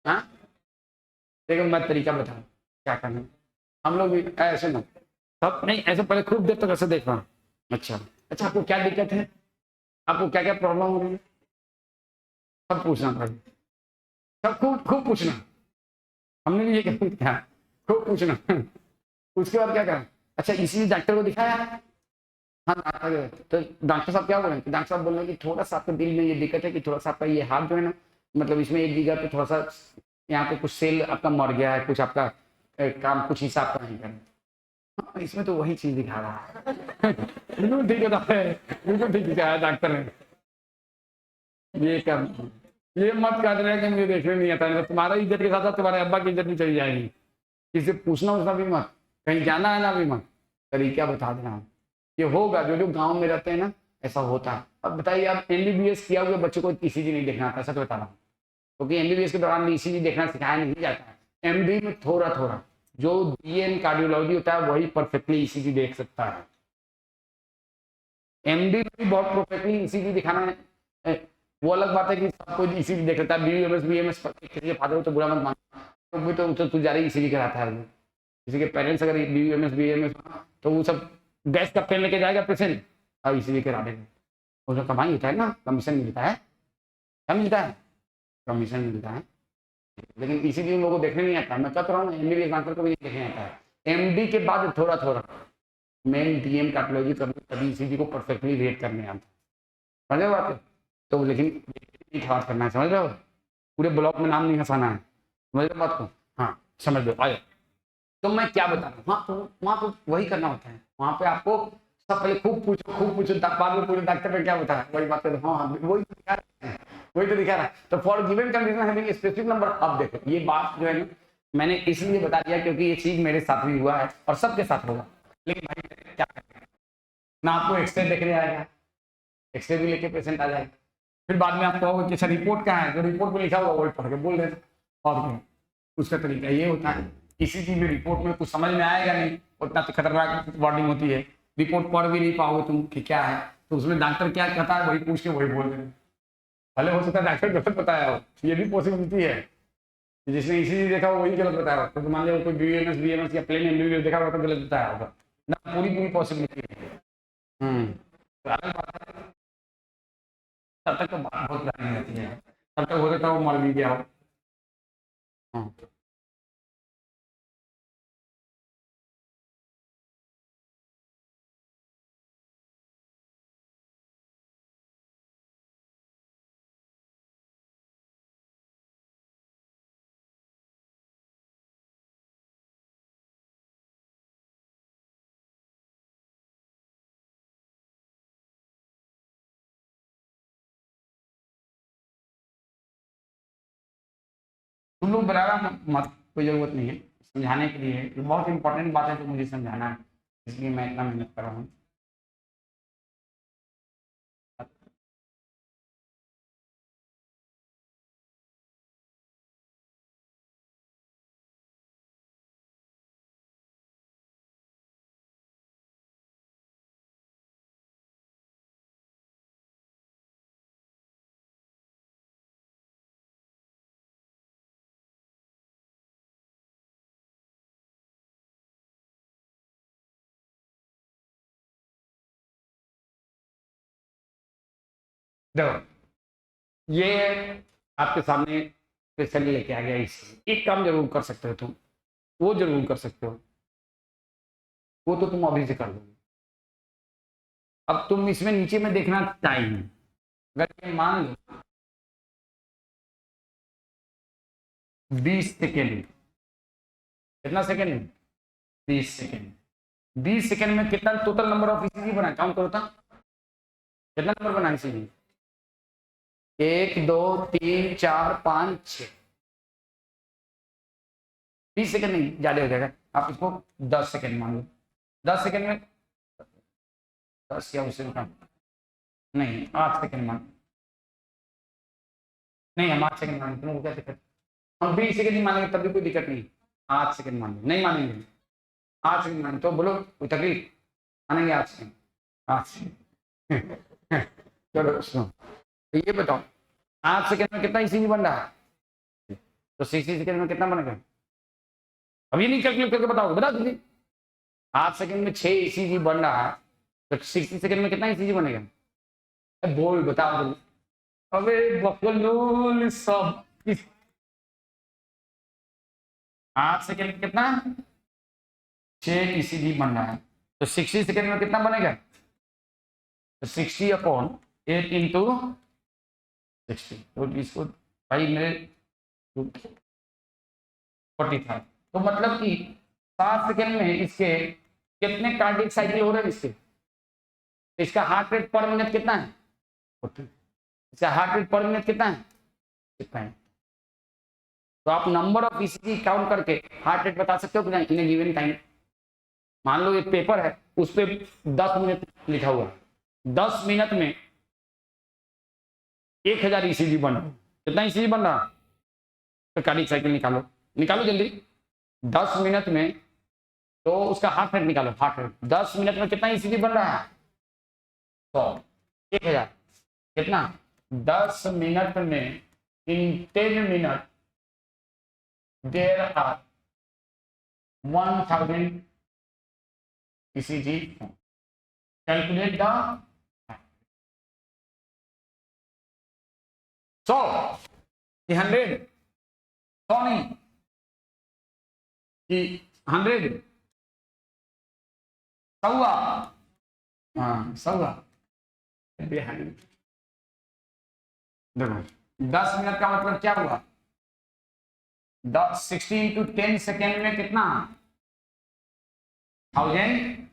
हाँ देखो मैं तरीका बताऊँ क्या करना है, हम लोग भी ऐसे ना तब नहीं, ऐसे पहले खूब देर तक ऐसे देख रहा हूँ, अच्छा अच्छा आपको क्या दिक्कत है, आपको क्या क्या प्रॉब्लम हो रही है, सब पूछना पड़ेगा, सब खूब खूब पूछना, हमने भी ये क्या खूब पूछना, उसके बाद क्या करें, अच्छा इसी डॉक्टर को दिखाया, हाँ डॉक्टर, तो डॉक्टर साहब क्या बोले, डॉक्टर साहब बोल रहे हैं कि थोड़ा सा आपके दिल में ये दिक्कत है कि थोड़ा सा आपका ये हाथ जो है ना, मतलब इसमें एक जगह पे थोड़ा सा यहाँ पे कुछ सेल आपका मर गया है, कुछ आपका काम कुछ हिसाब का नहीं कर, हाँ इसमें तो वही चीज दिखा रहा है, बिल्कुल ठीक है, बिल्कुल ठीक दिखाया डॉक्टर ने, ये कर, ये मत कर रहे कि मुझे देखने नहीं आता है, तुम्हारा इज्जत के साथ साथ तुम्हारे अब्बा की इज्जत भी चली जाएगी, किसी पूछना उसना भी मत, कहीं जाना है ना भी मत, तरीका बता देना, ये होगा जो गांव में रहते हैं ना ऐसा होता है। अब बताइए आप एमबीबीएस किया हुआ बच्चों को ईसीजी नहीं देखना आता, सच बता रहा हूँ, क्योंकि एमबीबीएस के दौरान ईसीजी देखना सिखाया नहीं जाता है, एमडी में थोड़ा थोड़ा जो DN कार्डियोलॉजी होता है वही परफेक्टली ईसीजी देख सकता है। MD भी बहुत परफेक्टली ईसीजी दिखाना है, वो अलग बात है कि सब कोई ईसीजी देख लेता है। BMS किसी के फादर हो तो बुरा मत मानना, तो भी तो तू जा रही ईसीजी कराता है। किसी के पेरेंट्स अगर BMS तो वो सब गैस का पेन लेके जाएगा पेशेंट और ईसीजी करा देगा। उसमें कमाई होता है ना, कमीशन मिलता है। क्या मिलता है? कमीशन मिलता है। लेकिन ईसीजी उन लोगों को देखने नहीं आता। मैं कहता रहा हूँ MBBS डॉक्टर को भी देखने आता है। MD के बाद थोड़ा थोड़ा मेन DM कार्डियोलॉजी करने तभी ईसीजी को परफेक्टली रेट करने आता है। समझ रहे हो बात? तो लेकिन बात करना है, समझ रहे हो? पूरे ब्लॉक में नाम नहीं हंसाना है, समझ रहे बात को? हाँ समझ लो। आयो तो मैं क्या बता रहा हूँ, हाँ तो वहाँ पे वही करना होता है। वहाँ पे आपको सब पहले खूब पूछो बाद में पूरे डॉक्टर ने क्या बताया वही बात कर। हाँ वही तो दिखा रहा है, वही तो दिखा रहा है। तो for given condition having specific number, अब देखो ये बात जो है ना मैंने इसलिए बता दिया क्योंकि ये चीज मेरे साथ भी हुआ है और सबके साथ होगा। लेकिन भाई क्या करें ना, आपको एक्सरे देखने आएगा, एक्सरे भी लेके पेशेंट आ जाएगा, फिर बाद में आप कहोगे कि अच्छा रिपोर्ट कहाँ है, जो रिपोर्ट में लिखा होगा वही पढ़ के बोल देना। और क्या उसका तरीका ये होता है। किसी चीज में रिपोर्ट में कुछ समझ में आएगा नहीं, उतना तो खतरनाक वार्डिंग होती है, रिपोर्ट पढ़ भी नहीं पाओगे तुम कि क्या है, तो उसमें डॉक्टर क्या कहता है वही पूछ के वही बोल देना। भले हो सकता है डॉक्टर गलत बताया हो, ये भी पॉसिबिलिटी है। जिसने इसी देखा हो वही गलत बताया हो, तो मान लो कोई BMS या प्लेन MBBS देखा होगा तो गलत बताया होगा ना, पूरी पॉसिबिलिटी है। तब तक तो बात बहुत पुरानी रहती है, तब तक हो सकता है वो मर भी गया हो। हाँ। तुम लोग बराबर मत, कोई जरूरत नहीं है समझाने के लिए, ये बहुत इंपॉर्टेंट बात है तो मुझे समझाना है, इसलिए मैं इतना मेहनत कर रहा हूँ। देखो ये आपके सामने पेशेंट लेके आ गया, इसी एक काम जरूर कर सकते हो तुम, वो जरूर कर सकते हो, वो तो तुम अभी से कर दोगे। अब तुम इसमें नीचे में देखना टाइम, अगर ये मान लो 20 सेकेंड, कितना सेकेंड? 20 सेकेंड। 20 सेकेंड में कितना टोटल नंबर ऑफ ईसीजी बना, काउंट करो था कितना नंबर बना ईसीजी? 1 2 3 4 5 6। 20 सेकेंड नहीं, ज्यादा हो जाएगा, आप इसको 10 सेकेंड मान लो। 10 सेकेंड में 10 या उससे कम नहीं, 8 सेकेंड मान, नहीं हम 8 सेकेंड मानेंगे, तुमको क्या दिक्कत? हम 20 सेकेंड ही मानेंगे तब भी कोई दिक्कत नहीं, 8 सेकेंड मान लो, नहीं मानेंगे 8 सेकेंड मानेंगे तो बोलो कोई तकलीफ, मानेंगे 8 सेकेंड। 8 सेकेंड चलो सुनो, तो ये बताओ 8 सेकेंड में कितना ईसीजी बन रहा है, तो 60 सेकेंड में कितना बनेगा? अभी नहीं कैलकुलेट करके बताओ, बता दीजिए। 8 सेकेंड में 6 ईसीजी बन रहा है, तो 60 सेकेंड में कितना ईसीजी बनेगा? बोल बताओ जल्दी। अबे बकलोल सब 8 सेकेंड में कितना? 6 ईसीजी बन रहा है, तो 60 सेकेंड में कितना बनेगा? तो 60/8 इंटू 60, तो इसको भाई मेरे 45, तो मतलब कि 7 सेकेंड में इसके कितने कार्डियक साइकिल हो रहे हैं इसके, तो इसका हार्ट रेट पर मिनट कितना है? 40। इसका हार्ट रेट पर मिनट कितना है? कितना है? तो आप नंबर ऑफ ईसीजी काउंट करके हार्ट रेट बता सकते हो कि नहीं इन गिवन टाइम। मान लो एक पेपर है उस पर 10 मिनट लिखा हुआ, 10 मिनट में 1000 ईसीजी बन रहा, कितना ईसीजी बन रहा? तो कार्डियक साइकिल निकालो, निकालो जल्दी, 10 मिनट में, तो उसका हार्ट रेट निकालो, हार्ट रेट 10 मिनट में कितना ईसीजी बन रहा है? 100, 1000, कितना? 10 मिनट में, in 10 minute there are 1000 ECG. Calculate the 100 कि 100, 100 नहीं कि 100, 100, हाँ 100। देखो 10 मिनट का मतलब क्या हुआ? 60 इंटू 10 सेकेंड में कितना? 1000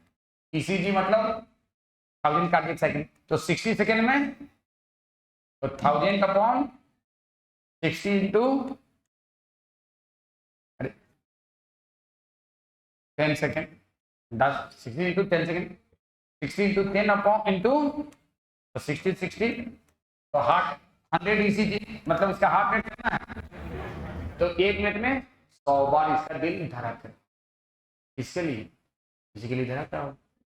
ईसीजी, मतलब 1000 कार्डियक साइकिल। तो 60 सेकेंड में, तो 1000 upon 60 into 10 second, 60 into 10 second, 60 into 10 upon into 60 60, तो हार्ट 100 ईसीजी, मतलब इसका हार्ट रेट कितना है? तो 1 मिनट में 100 बार इसका दिल धड़क, इसके लिए किसी के लिए धड़कता हो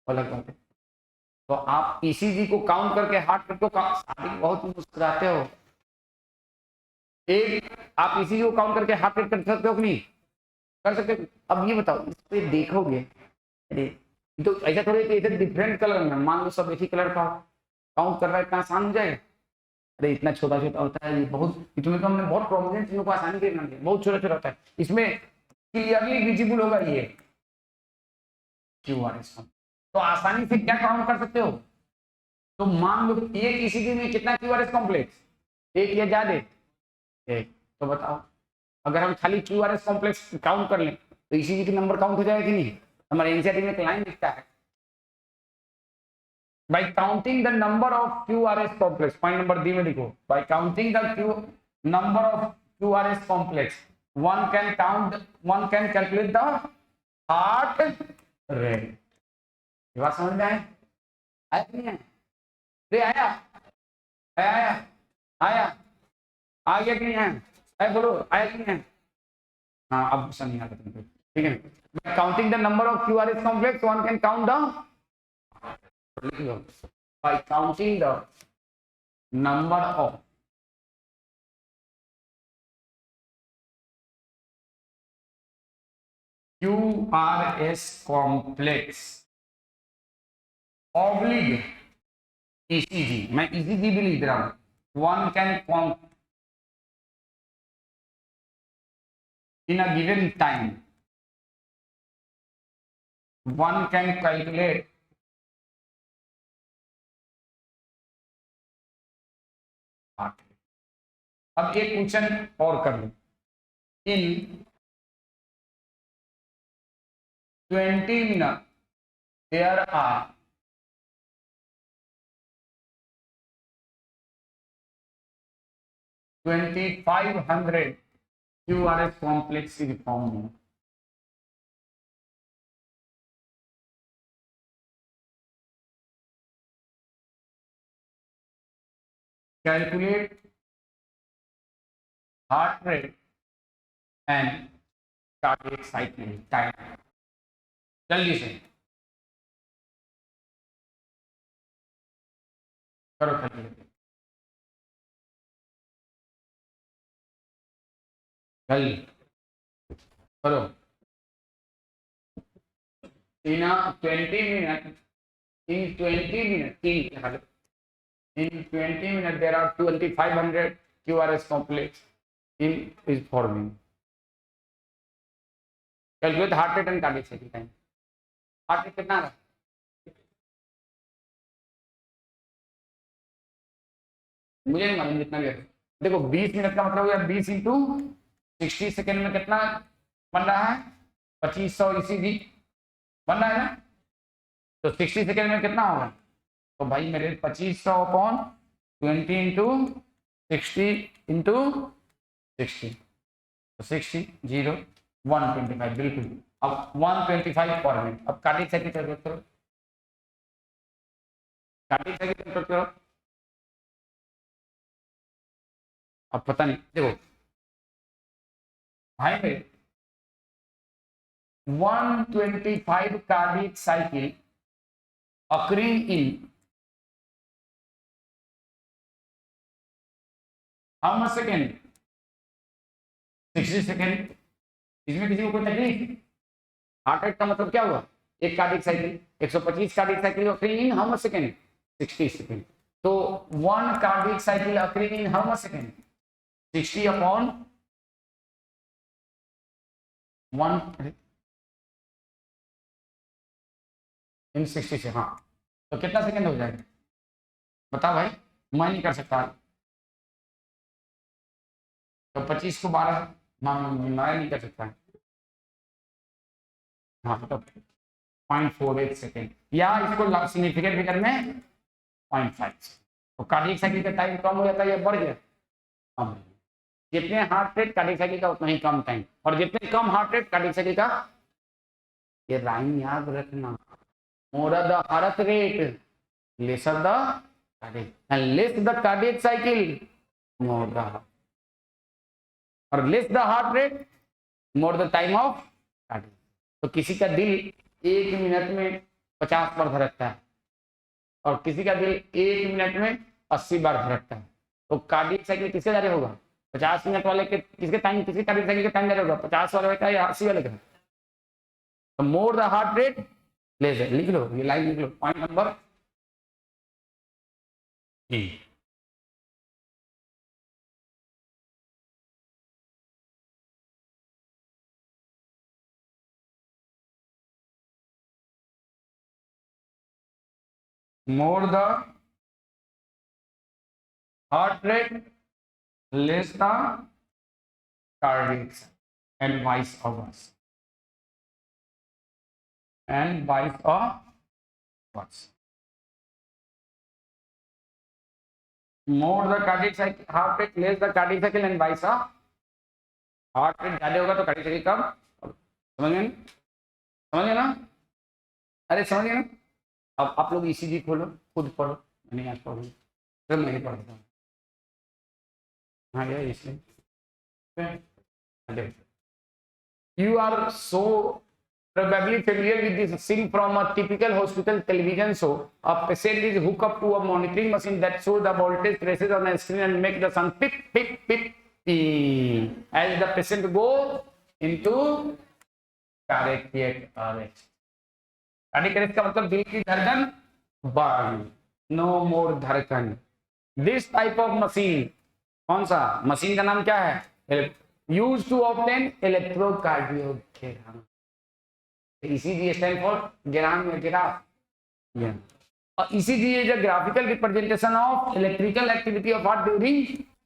अलग बात है। तो आप ईसीजी को काउंट करके हार्ट रेट को बहुत मुस्कुराते हो। एक आप ईसीजी को काउंट करके हार्ट रेट कर सकते हो कि नहीं कर सकते? अब ये बताओ, इस पे देखोगे, अरे तो ऐसा थोड़ी कि इधर डिफरेंट कलर में, मान लो सब एक ही कलर का काउंट करना इतना आसान हो जाएगा? अरे इतना छोटा छोटा होता है ये, बहुत इसमें तो हमने बहुत प्रोमिनेंट चीजों को आसानी से बना दिया, बहुत छोटा छोटा होता है, इसमें क्लियरली विजिबल होगा ये क्यूआरएस। तो आसानी से क्या काउंट कर सकते हो? तो मान लो एक ईसीजी में कितना क्यूआरएस कॉम्प्लेक्स, एक या ज्यादा? एक। तो बताओ, अगर हम खाली क्यूआरएस कॉम्प्लेक्स काउंट कर लें तो ईसीजी की नंबर काउंट हो जाएगा कि नहीं? हमारे एनसीईआरटी में एक लाइन लिखता है, by counting the number of QRS complex, point number D में लिखो, by counting the number of QRS complex, one can calculate the heart rate। ये बात समझ में आया? आया कि नहीं आया? रे आया आया आया आ गया कि नहीं आया? आया बोलो, आया कि नहीं आया? हाँ अब समझ आता तुमको, ठीक है। by counting the number of QRS complex, one can count the, by counting the number of QRS complex oblique ECG, मैं ECG भी लिख रहा हूं, one can count in a given time, one can calculate heart rate। अब एक question और कर लो, इन 20 minutes there are 2500 QRS complex is formed। Calculate heart rate and cardiac cycle time। जल्दी से करो कैलकुलेट, जल्दी करो। इन 20 minutes, in 20 minutes, in 20 minutes there are 2500 QRS complex in is forming। Calculate heart rate and cardiac cycle time। Heart rate कितना रहा? मुझे नहीं मालूम, जितना भी है। देखो 20 मिनट का मतलब हुआ 20 इंटू 60 सेकेंड में कितना बन रहा है? 2500 ईसीजी बन रहा है ना? तो 60 सेकेंड में कितना होगा? तो भाई मेरे 2500 अपॉन 20 इंटू 60 इंटू 60, तो 60 0 125, बिल्कुल। अब 125 पर मिनट। अब कार्डियक साइकिल कैलकुलेट करो, कार्डियक साइकिल कैलकुलेट करो। अब पता नहीं, देखो भाई मेरे 125 cardiac cycle occurring in how much second? 60 second. इसमें किसी को कोई तकलीफ? हार्ट रेट का मतलब क्या हुआ? एक cardiac cycle, 125 cardiac cycle occurring in how much second? 60 second. तो one cardiac cycle occurring in how much second? 60 upon 1 in 60 से, हाँ तो कितना सेकेंड हो जाएगा बताओ भाई, मैं नहीं कर सकता। तो 25 को 12 मैं नहीं कर सकता। हाँ तो 0.48 सेकेंड, या इसको सिग्निफिकेंट फिगर में 0.5। तो कार्डियक साइकिल का टाइम कम हो जाता है या बढ़ गया? कम। जितने हार्ट रेट कार्डियक साइकिल का उतना ही कम टाइम, और जितने कम हार्ट रेट कार्डियक साइकिल का, ये राइम याद रखना, more the heart rate, lesser the cardiac, and less the cardiac cycle, more the heart, और less the heart rate, more the time of cardiac। तो किसी का दिल 1 मिनट में 50 बार धड़कता है और किसी का दिल 1 मिनट में 80 बार धड़कता है। तो कार्डियक साइकिल किसके जारी होगा? 50 मिनट वाले के किसके टाइम, किसके कार्डियक साइकिल का टाइम जारी होगा? 50 वाले का या 80 वाले का? तो more the heart rate less, लिख लो ये लाइन, लिख लो point number E। more the heart rate, less the cardiac, and vice versa, and vice versa। more the cardiac cycle, heart rate, less the cardiac cycle, and vice versa। Heart rate ज्यादा होगा तो cardiac cycle कम। समझ गए? समझ गए ना? अरे समझ गए ना? अब आप लोग ईसीजी खोलो, खुद पढ़ो, मैंने आज पढ़ू तो मैं नहीं पढ़ता। हाँ यार इसलिए you are so probably familiar with this scene from a typical hospital television show. A patient is hooked up to a monitoring machine that shows the voltage traces on the screen and make the sound pip pip pip pip as the patient goes into cardiac arrest। Cardiac arrest का मतलब दिल की धड़कन बंद, no मोर धड़कन। This type of machine, कौन सा machine का नाम क्या है? Use to obtain electrocardiogram. ECG stand for gram या ग्राफ। और ECG is a graphical representation of electrical activity of heart during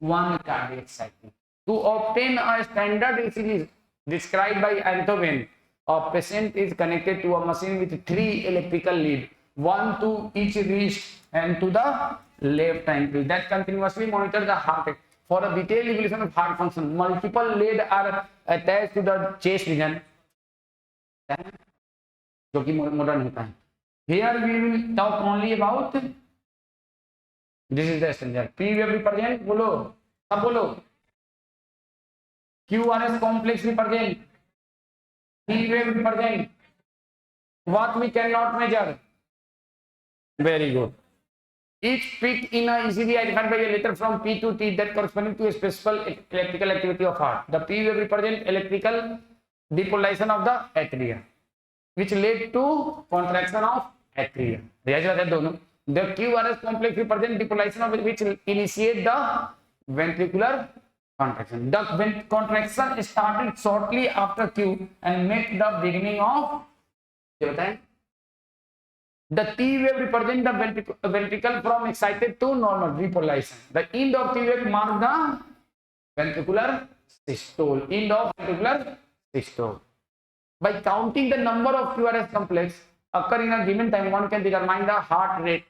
one cardiac cycle. To obtain a standard ECG described by Antoven, a patient is connected to a machine with 3 electrical leads, one to each wrist and to the left ankle, that continuously monitor the heart rate. For a detailed evaluation of heart function, multiple leads are attached to the chest region, जो कि modern होता है। Here we will talk only about this is the standard P wave represent, बोलो सब बोलो। QRS complex represent, P wave represent what we cannot measure। Very good। Each peak in a ECG identified by a letter from P to T that corresponding to a specific electrical activity of heart। The P wave represent electrical depolarization of the atria, which led to contraction of atria। दोनों। The QRS complex represent depolarization of which initiate the ventricular contraction। The contraction started shortly after Q and make the beginning of, ये बताएं। The T wave represent the ventricle from excited to normal depolarization। The end of T wave marks the ventricular systole, end of ventricular systole। By counting the number of QRS complex occur in a given time, one can determine the heart rate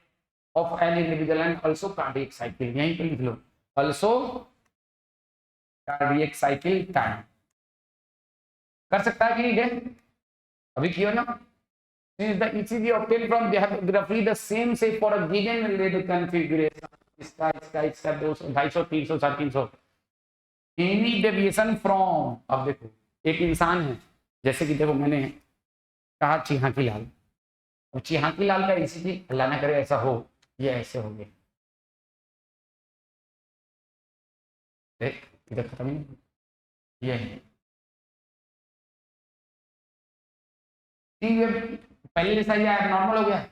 of an individual and also cardiac cycle। यहीं पे लिख लो, also cardiac cycle time। कर सकता है कि नहीं है? अभी किया ना? Since the ECG obtained from they have roughly the same shape for a given lead configuration, इसका 200, 250, 300, 350। Any deviation from, अब देखो एक इंसान है जैसे कि देखो मैंने कहा चिहाकी लाल, और चिहाकी लाल का ईसीजी अल्लाह ना करे ऐसा हो, ये ऐसे हो गया, देख इधर खत्म नहीं, ये है पहले जैसा ये नॉर्मल हो गया,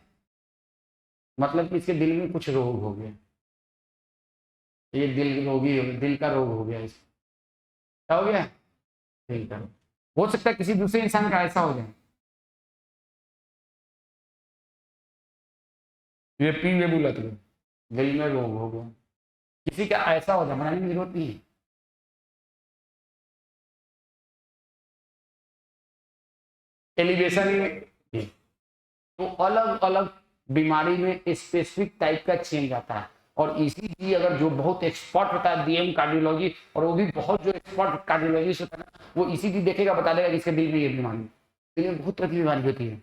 मतलब कि इसके दिल में कुछ रोग हो गया, ये दिल रोगी हो गया, दिल का रोग हो गया, इसको क्या हो गया, दिल का रोग। हो सकता है किसी दूसरे इंसान का ऐसा हो जाए, ये पी बोला तो दिल में रोग हो गया, किसी का ऐसा हो जाए, बनाने की जरूरत नहीं है। एलिवेशन में तो अलग अलग बीमारी में स्पेसिफिक टाइप का चेंज आता है, और ईसीजी अगर जो बहुत एक्सपर्ट होता है डीएम कार्डियोलॉजी, और वो भी बहुत जो एक्सपर्ट कार्डियोलॉजिस्ट होता है ना, वो ईसीजी देखेगा बता देगा कि इसके दिल में ये बीमारी, दिल में बहुत तरह की बीमारी होती है,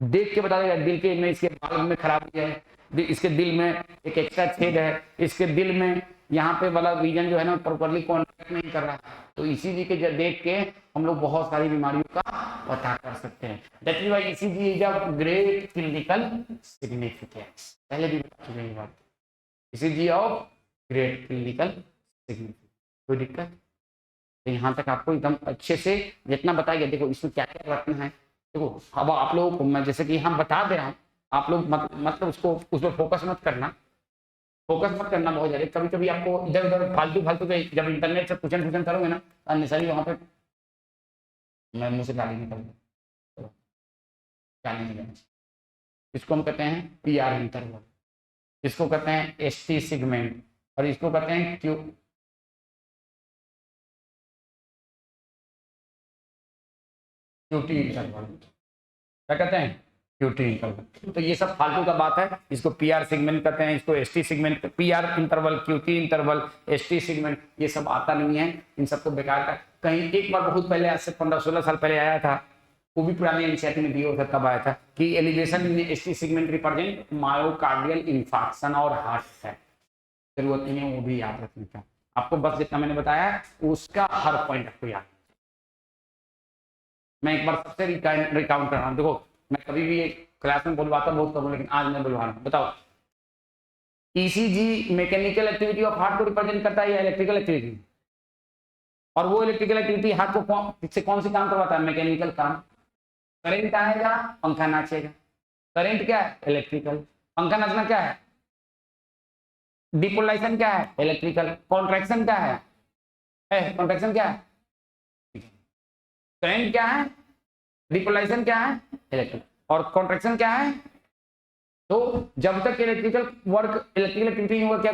देख के बता देगा दिल के में इसके बाल में खराबी है, इसके दिल में एक एक्स्ट्रा छेद है, इसके दिल में यहाँ पे वाला रीजन जो है ना प्रॉपरली कॉन्टैक्ट नहीं कर रहा, तो ईसीजी के देख के हम लोग बहुत सारी बीमारियों का पता कर सकते हैं। That is why ECG is of great clinical significance, पहले भी बता चुके हैं बात, ECG of great clinical significance, कोई दिक्कत? तो यहाँ तक आपको एकदम अच्छे से जितना बताया गया, देखो इसमें क्या क्या रखना है, देखो अब आप लोगों को मैं जैसे कि हम बता दे रहा हूँ, आप लोग मतलब उसको उस पर फोकस मत करना, फोकस मत करना बहुत ज्यादा, कभी कभी आपको इधर उधर फालतू फालतू पे जब इंटरनेट से पूछन करोगे ना, अननेसरी वहां पे मैं मुंह से गाली निकल गाली निकल, इसको हम कहते हैं पीआर इंटरवल, इसको कहते हैं एसटी सिगमेंट, और इसको कहते हैं क्यूटी इंटरवल, क्या कहते हैं क्यूटी इंटरवल। तो ये सब फालतू का बात है, इसको पीआर सेगमेंट कहते हैं, इसको ST segment, PR interval, QT interval, ST segment, ये सब आता नहीं है, इन सबको बेकार का। कहीं एक बार बहुत पहले, आज से 15-16 साल पहले आया था, वो भी पुरानी एनसीईआरटी में दिया था, कब आया था कि elevation in ST segment represent myocardial infarction और हार्ट अटैक, जरूरत नहीं है वो भी याद रखने का, आपको बस जितना मैंने बताया उसका हर पॉइंट आपको याद। मैं एक बार सबसे रिकाउंट कर रहा हूँ, देखो मैं कभी भी एक क्लास में बुलवाता बहुत कम, लेकिन आज मैं बुलवा रहा हूँ, बताओ ECG mechanical activity of heart को रिप्रेजेंट करता है या इलेक्ट्रिकल एक्टिविटी, और वो इलेक्ट्रिकल एक्टिविटी हार्ट को से कौन सी काम करवाता है, मैकेनिकल काम, करंट आएगा पंखा नाचेगा, करंट क्या है इलेक्ट्रिकल, पंखा नाचना क्या है, डिपोलाइजेशन क्या है इलेक्ट्रिकल, कॉन्ट्रैक्शन क्या है, कॉन्ट्रैक्शन क्या है, करंट क्या है, डिपोलाइजेशन क्या है इलेक्ट्रिकल, और कॉन्ट्रैक्शन क्या है। तो जब तक इलेक्ट्रिकल वर्क, इलेक्ट्रिकल एक्टिविटी होगा, क्या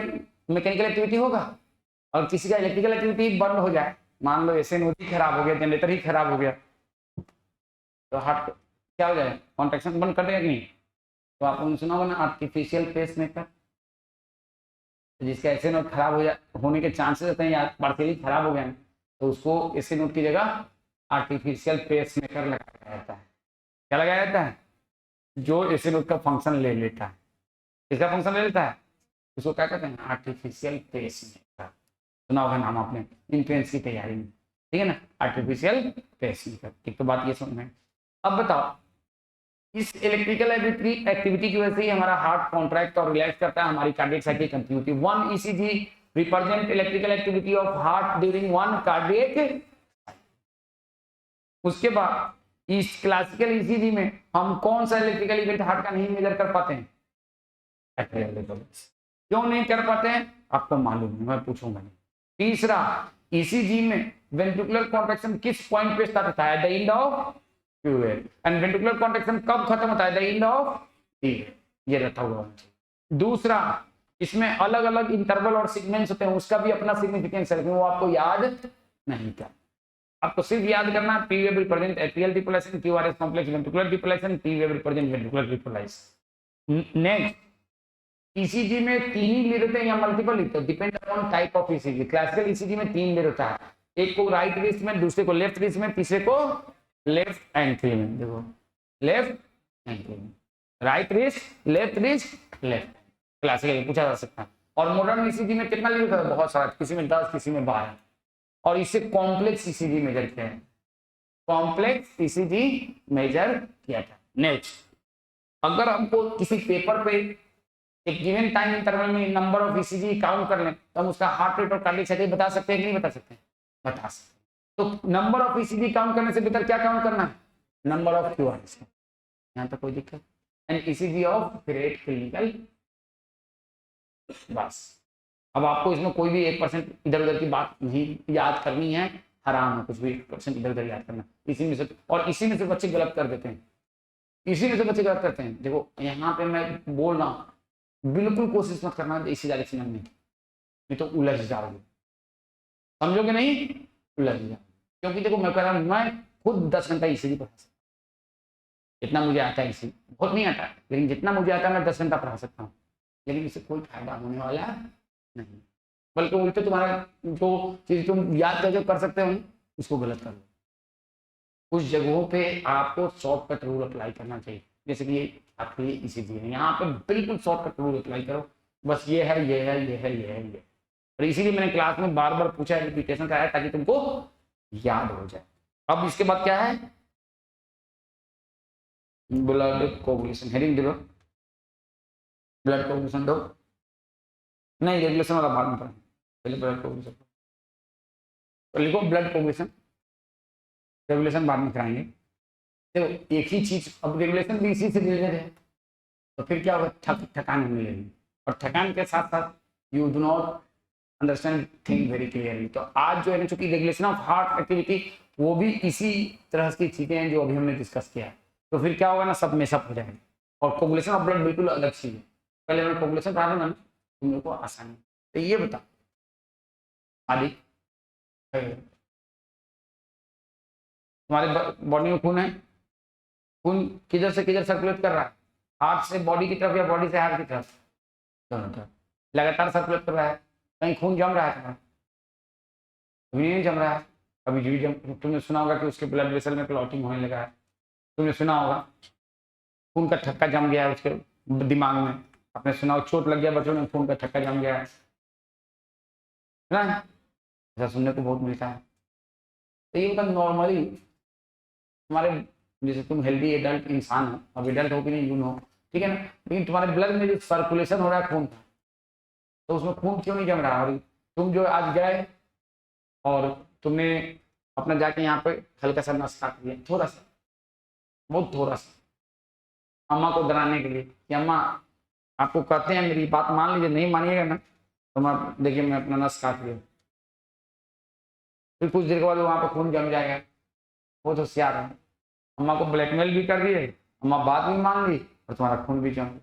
मैकेनिकल एक्टिविटी होगा, और किसी का इलेक्ट्रिकल एक्टिविटी बंद हो जाए, मान लो एसएन ही खराब हो गया, जनरेटर ही खराब हो गया, तो हार्ट क्या हो जाए, कॉन्ट्रैक्शन बंद कर देगा कि नहीं। तो आपने सुना होगा ना आर्टिफिशियल पेस मेकर, जिसका एसए नोट खराब हो जाए, होने के चांसेस होते हैं या पार्शियली खराब हो गया, तो उसको एसए नोट की जगह आर्टिफिशियल पेस मेकर लगाया जाता है। क्या लगाया जाता है, जो एसए नोट का फंक्शन ले लेता है, इसका फंक्शन ले लेता है, उसको क्या कहते हैं, आर्टिफिशियल पेस मेकर, सुना होगा नाम आपने इंट्रेंस की तैयारी में, ठीक है ना, आर्टिफिशियल पेस मेकर। एक तो बात ये समझ, अब बताओ इस इलेक्ट्रिकल एक्टिविटी की वजह से ही हमारा हार्ट कॉन्ट्रैक्ट और रिलैक्स करता है, हमारी कार्डियक साइकिल कंटिन्यू होती है। One ECG represent electrical activity of heart during one cardiac. उसके बाद इस क्लासिकल ईसीजी में हम कौन सा इलेक्ट्रिकल इवेंट हार्ट का नहीं मेजर कर पाते हैं, क्यों नहीं कर पाते हैं आपको मालूम है, मैं पूछूंगा नहीं। तीसरा, ईसीजी में वेंट्रिकुलर कॉन्ट्रैक्शन किस पॉइंट पे स्टार्ट होता है, the end of QL, and ventricular contraction कब खत्म होता है, द एंड ऑफ टीएल, ये रहता हुआ। दूसरा, इसमें अलग अलग इंटरवल और सेगमेंट्स होते हैं, उसका भी अपना सिग्निफिकेंस है, लेकिन वो आपको याद नहीं करना, आपको सिर्फ याद करना P wave represent atrial depolarization, QRS complex ventricular depolarization, P wave represent ventricular depolarization. Next, ECG में 3 लेयर होते हैं या मल्टीपल लिखते हैं, depend upon type of ECG. Classical ECG में 3 लेयर होता है, एक को राइट रिस्ट में, दूसरे को लेफ्ट रिस्ट में, तीसरे को लेफ्ट एंट्री में, देखो लेफ्ट एंट्री में, right wrist, left wrist, left, classical पूछा जा सकता है। और मॉडर्न ईसीजी में कितना लेयर होता है, बहुत सारा, किसी में 10, किसी में 12, और इससे कॉम्प्लेक्स ईसीजी मेजर किया है। कॉम्प्लेक्स ईसीजी मेजर किया था। नेक्स्ट, अगर हमको किसी पेपर पे एक गिवन टाइम इंटरवल में नंबर ऑफ ईसीजी काउंट कर लें तो हम उसका हार्ट रेट और कार्डियक साइकिल बता सकते हैं कि नहीं बता सकते? बता सकते। तो नंबर ऑफ ईसीजी काउंट करने से बेहतर क्या काउंट करना है? Number of QRS. यहाँ तक कोई दिक्कत? And ECG of great clinical. बस, अब आपको इसमें कोई भी 1% इधर उधर की बात नहीं याद करनी है, हराम है कुछ भी 1% इधर उधर याद करना। इसी में से, और इसी में से बच्चे गलत कर देते हैं, इसी में से बच्चे गलत करते हैं। देखो यहाँ पे मैं बोल रहा हूँ, बिल्कुल कोशिश मत करना इसी डायरेक्शन में, नहीं तो उलझ जाओगे, समझोगे नहीं, उलझ जाओगे। क्योंकि देखो मैं कह रहा हूँ, मैं खुद 10 घंटा ईसीजी पढ़ा सकता हूँ, इतना मुझे आता है। इसी बहुत नहीं आता, लेकिन जितना मुझे आता है मैं 10 घंटा पढ़ा सकता हूँ, लेकिन इससे कोई फायदा होने वाला नहीं, बल्कि उल्टे तुम्हारा जो चीज तुम याद करके कर सकते हो उसको गलत कर लो। कुछ जगहों पे आपको शॉर्टकट रूल अप्लाई करना चाहिए, जैसे कि आपके लिए ईसीजी है, यहाँ पे बिल्कुल शॉर्टकट रूल अप्लाई करो, बस ये है ये है ये है ये है ये। और इसीलिए मैंने क्लास में बार बार पूछा है, रिपीटेशन कराया, ताकि तुमको याद हो जाए। अब इसके बाद क्या है? ब्लड कोगुलेशन, हेडिंग दो, ब्लड कोगुलेशन दो, नहीं रेगुलेशन वाला बाद में पढ़ेंगे, पहले ब्लड कोगुलेशन तो लिखो, ब्लड कोगुलेशन, रेगुलेशन बाद में कराएंगे। देखो एक ही चीज, अब रेगुलेशन भी इसी से रिलेटेड है, तो फिर क्या होगा, थकान होने लगेगी, और थकान के साथ साथ you do not understand thing very clearly. तो आज जो है ना, चूंकि रेगुलेशन ऑफ हार्ट एक्टिविटी वो भी इसी तरह की चीजें हैं जो अभी हमने डिस्कस किया है, तो फिर क्या होगा ना, सब मेसअप हो जाएगा। और कोगुलेशन ऑफ ब्लड बिल्कुल अलग चीज है, पहले मैं कोगुलेशन पढ़ा दूंगा ना तुम लोग को आसानी। तो ये बता आदि, तुम्हारे बॉडी में खून है, खून किधर से किधर सर्कुलेट कर रहा है? हार्ट से बॉडी की तरफ या बॉडी से हार्ट की तरफ? दोनों तरफ लगातार सर्कुलेट कर रहा है। कहीं खून जम रहा है तुम्हारा? अभी नहीं जम रहा है, अभी भी जम। तुमने सुना होगा कि उसके ब्लड वेसल में क्लॉटिंग होने लगा है, तुमने सुना होगा खून का थक्का जम गया है उसके दिमाग में, आपने सुना हो चोट लग गया बच्चों में, खून का थक्का जम गया है ना, ऐसा सुनने को बहुत मिलता है। तो ये मतलब नॉर्मली तुम्हारे, जैसे तुम हेल्दी एडल्ट इंसान हो, अब एडल्ट हो कि नहीं, यून हो, ठीक है ना, लेकिन तुम्हारे ब्लड में जो सर्कुलेशन हो रहा है खून का, तो उसमें खून क्यों नहीं जम रहा? और तुम जो आज गए और तुमने अपना जाके यहाँ पे हल्का सा नस काट दिया, थोड़ा सा, बहुत थोड़ा सा, अम्मा को डराने के लिए कि अम्मा आपको कहते हैं मेरी बात मान लीजिए, नहीं मानिएगा ना तो मैं देखिए मैं अपना नस काट लिया, फिर कुछ देर के बाद वहाँ पे खून जम जाएगा। बहुत होशियार है, अम्मा को ब्लैकमेल भी कर दिए, अम्मा बात भी मान ली और तुम्हारा खून भी जम गया।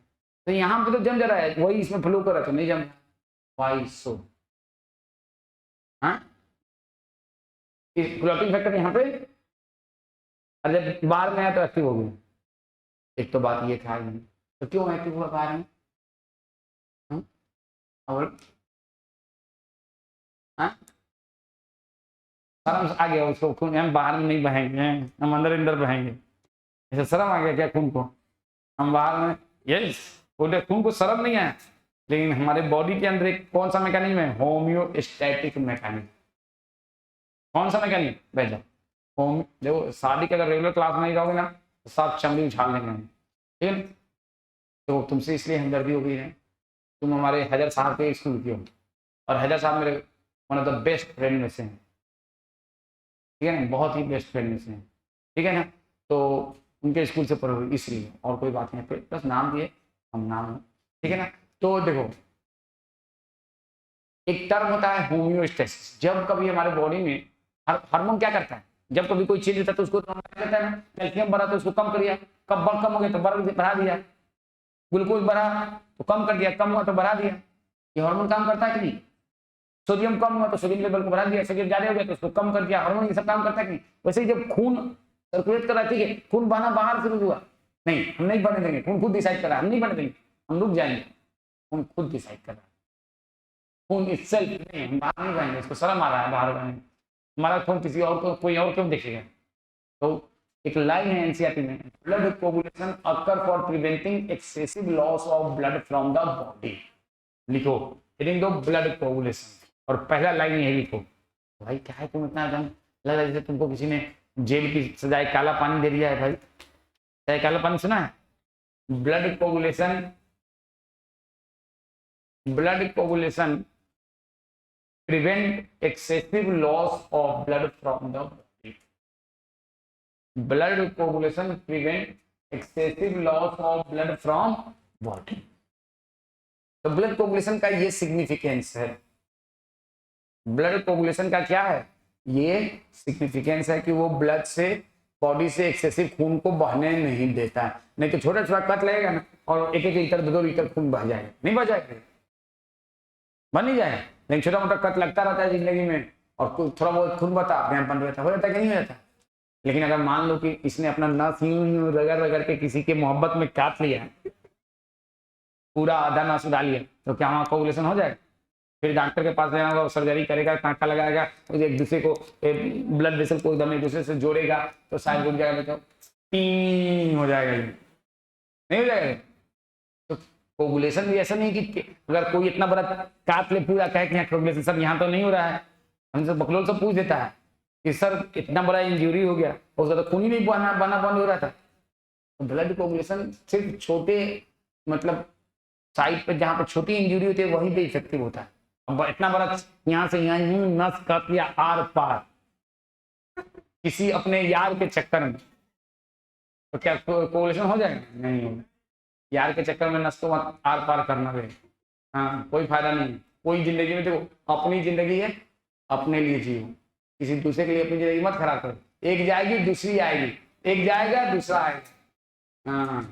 तो यहाँ पे तो जम जा रहा है, वही इसमें फ्लो कर रहा तो नहीं जम रहा, वाई सो? हाँ, क्लॉटिंग फैक्टर यहाँ पे, और जब बाहर में आया तो एक्टिव हो गया। एक तो बात ये था, तो क्यों एक्टिव हुआ बाहर में? और हाँ, शर्म आ गया उसको, खून हम बाहर में नहीं बहेंगे, हम अंदर अंदर बहेंगे, ऐसा शर्म आ गया क्या खून को? हम बाहर में, यस, खून को शर्म नहीं है, लेकिन हमारे बॉडी के अंदर एक कौन सा मैकेनिज्म है? Homeostatic mechanism. कौन सा मैकेनिज्म? बैठ जाओ। होम, देखो शादी के अगर रेगुलर क्लास में नहीं जाओगे ना तो सब चमड़ी उछाल लेंगे, ठीक है। तो तुमसे इसलिए हमदर्दी हो गई है, तुम हमारे हैदर साहब के स्कूल की हो, और हैदर साहब मेरे one of the best friend में से हैं, ठीक है ना, बहुत ही बेस्ट फ्रेंड में से हैं, ठीक है ना। तो उनके स्कूल से पढ़े हुए, इसलिए, और कोई बात नहीं है, बस नाम दिए हम नाम, ठीक है ना। तो देखो एक टर्म होता है होम्योस्टेसिस, जब कभी हमारे बॉडी में हार्मोन क्या करता है, जब कभी कोई चीज होता है तो उसको कहता है ना, कैल्शियम बढ़ा तो उसको कम कर दिया, कब कम हो गया तो बढ़ा दिया, ग्लूकोज बढ़ा तो कम कर दिया, कम हुआ तो बढ़ा दिया, ये हार्मोन काम करता है कि नहीं? सोडियम कम हुआ तो सोडियम लेवल को बढ़ा दिया, सोडियम ज्यादा हो गया तो उसको कम कर दिया, हार्मोन ये सब काम करता है कि नहीं? वैसे ही जब खून सर्कुलेट कर रहा है, ठीक है, खून बहना बाहर से हुआ, नहीं हम नहीं बढ़ने देंगे, खून खुद डिसाइड कर रहा है, हम नहीं बढ़ने देंगे, हम रुक जाएंगे, खून खुद डिसाइड कर रहा है, खून itself नहीं, हम बाहर नहीं बहेंगे, इसको शर्म आ रहा है बाहर बहेंगे, हमारा खून किसी और को, कोई और क्यों देखेगा? तो एक लाइन है एनसीईआरटी में, blood coagulation occur for preventing excessive loss of blood from the body. लिखो हेडिंग दो, ब्लड कोगुलेशन, और पहला लाइन यही लिखो। भाई क्या है तुम इतना एकदम लग रहा है जैसे तुमको किसी ने जेल की सजाए काला पानी दे दिया है भाई, सजाए काला पानी सुना है? Blood coagulation, blood coagulation prevent excessive loss of blood from the body, blood coagulation prevent excessive loss of blood from body. तो ब्लड कोगुलेशन का ये सिग्निफिकेंस है, ब्लड कोगुलेशन का क्या है ये सिग्निफिकेंस है कि वो ब्लड से बॉडी से एक्सेसिव खून को बहने नहीं देता है। नहीं तो छोटा छोटा कट लगेगा ना और एक एक लीटर 2-2 लीटर खून बह जाएगा, नहीं बह जाएगा, बन नहीं जाएगा। लेकिन छोटा मोटा कट लगता रहता है जिंदगी में और थोड़ा बहुत खून बता अपने आप बन रहता है, हो जाता है कि नहीं हो जाता। लेकिन अगर मान लो कि इसने अपना नस यूं रगड़ रगड़ के किसी के मोहब्बत में काट लिया, पूरा आधा नस उड़ा लिया, तो क्या वहां कोगुलेशन हो जाएगा? फिर डॉक्टर के पास जाएगा, वो सर्जरी करेगा, टाँका लगाएगा, तो एक दूसरे को ब्लड वेसल को एकदम एक दूसरे से जोड़ेगा तो शायद रुक जाएगा, तो पी हो जाएगा, नहीं हो जाएगा। तो कोगुलेशन भी ऐसा नहीं कि अगर कोई इतना बड़ा काट ले पूरा कहे कि कोगुलेशन सर यहाँ तो नहीं हो रहा है, हमसे बकलोल सब पूछ देता है कि सर इतना बड़ा इंजरी हो गया, उसका तो खून ही नहीं बना बंद हो रहा था। तो ब्लड कोगुलेशन सिर्फ छोटे मतलब साइड पे जहाँ पे छोटी इंजरी होती है वहीं पे इफेक्टिव होता है। अब इतना बड़ा यहाँ से यहाँ यूं नस काट लिया आर पार किसी अपने यार के चक्कर में, तो क्या कोगुलेशन हो जाएगा? नहीं होगा। यार के चक्कर में नस को आर पार करना रहे, हाँ कोई फायदा नहीं। कोई जिंदगी में देखो अपनी जिंदगी है, अपने लिए जियो, किसी दूसरे के लिए अपनी जिंदगी मत खराब करो। एक जाएगी दूसरी आएगी, एक जाएगा दूसरा आएगा, हाँ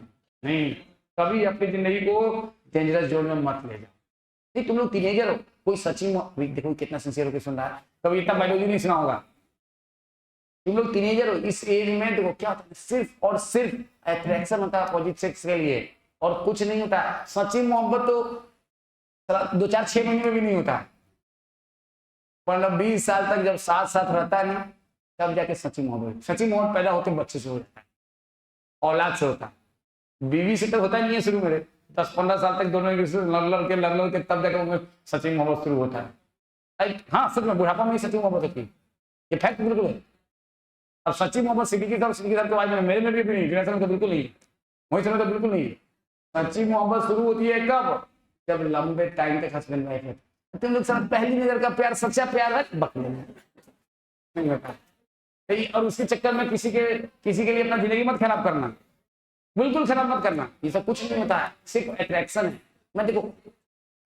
नहीं, कभी अपनी जिंदगी को डेंजरस जोन में मत ले जाओ। नहीं तुम लोग टीनेजर हो, कोई सचिन देखो कितना सिंसियर होकर सुन रहा है, कभी इतना बायोलॉजी नहीं सुना होगा। तुम लोग टीनेजर हो, इस एज में देखो क्या होता है, सिर्फ और सिर्फ अट्रैक्शन होता है अपोजिट सेक्स के लिए और कुछ नहीं होता। सच्ची मोहब्बत तो 2-4-6 महीने में भी नहीं होता, मतलब 20 साल तक जब साथ साथ रहता है ना तब जाके सच्ची मोहब्बत। सच्ची मोहब्बत पैदा होते बच्चे से हो जाता है, औलाद से होता है, बीवी से तो होता नहीं है शुरू में, 10-15 साल तक दोनों लड़ के तब जाकर उनमें सच्ची मोहब्बत शुरू होता है। हाँ सच में बुढ़ापा में ही सच्ची मोहब्बत होती है, ये फैक्ट बिल्कुल है। अब सच्ची मोहब्बत सिद्दीकी साहब के बाद में मेरे में भी नहीं, जनरेशन तो बिल्कुल नहीं है, वही समय तो बिल्कुल नहीं है। सच्ची मोहब्बत शुरू होती है कब? जब लंबे टाइम तक हस्बैंड वाइफ है। तुम लोग सब पहली नजर का प्यार सच्चा प्यार है बकले नहीं होता, और उसके चक्कर में किसी के लिए अपना जिंदगी मत खराब करना, बिल्कुल खराब मत करना। ये सब कुछ नहीं होता है, सिर्फ अट्रैक्शन है। मैं देखो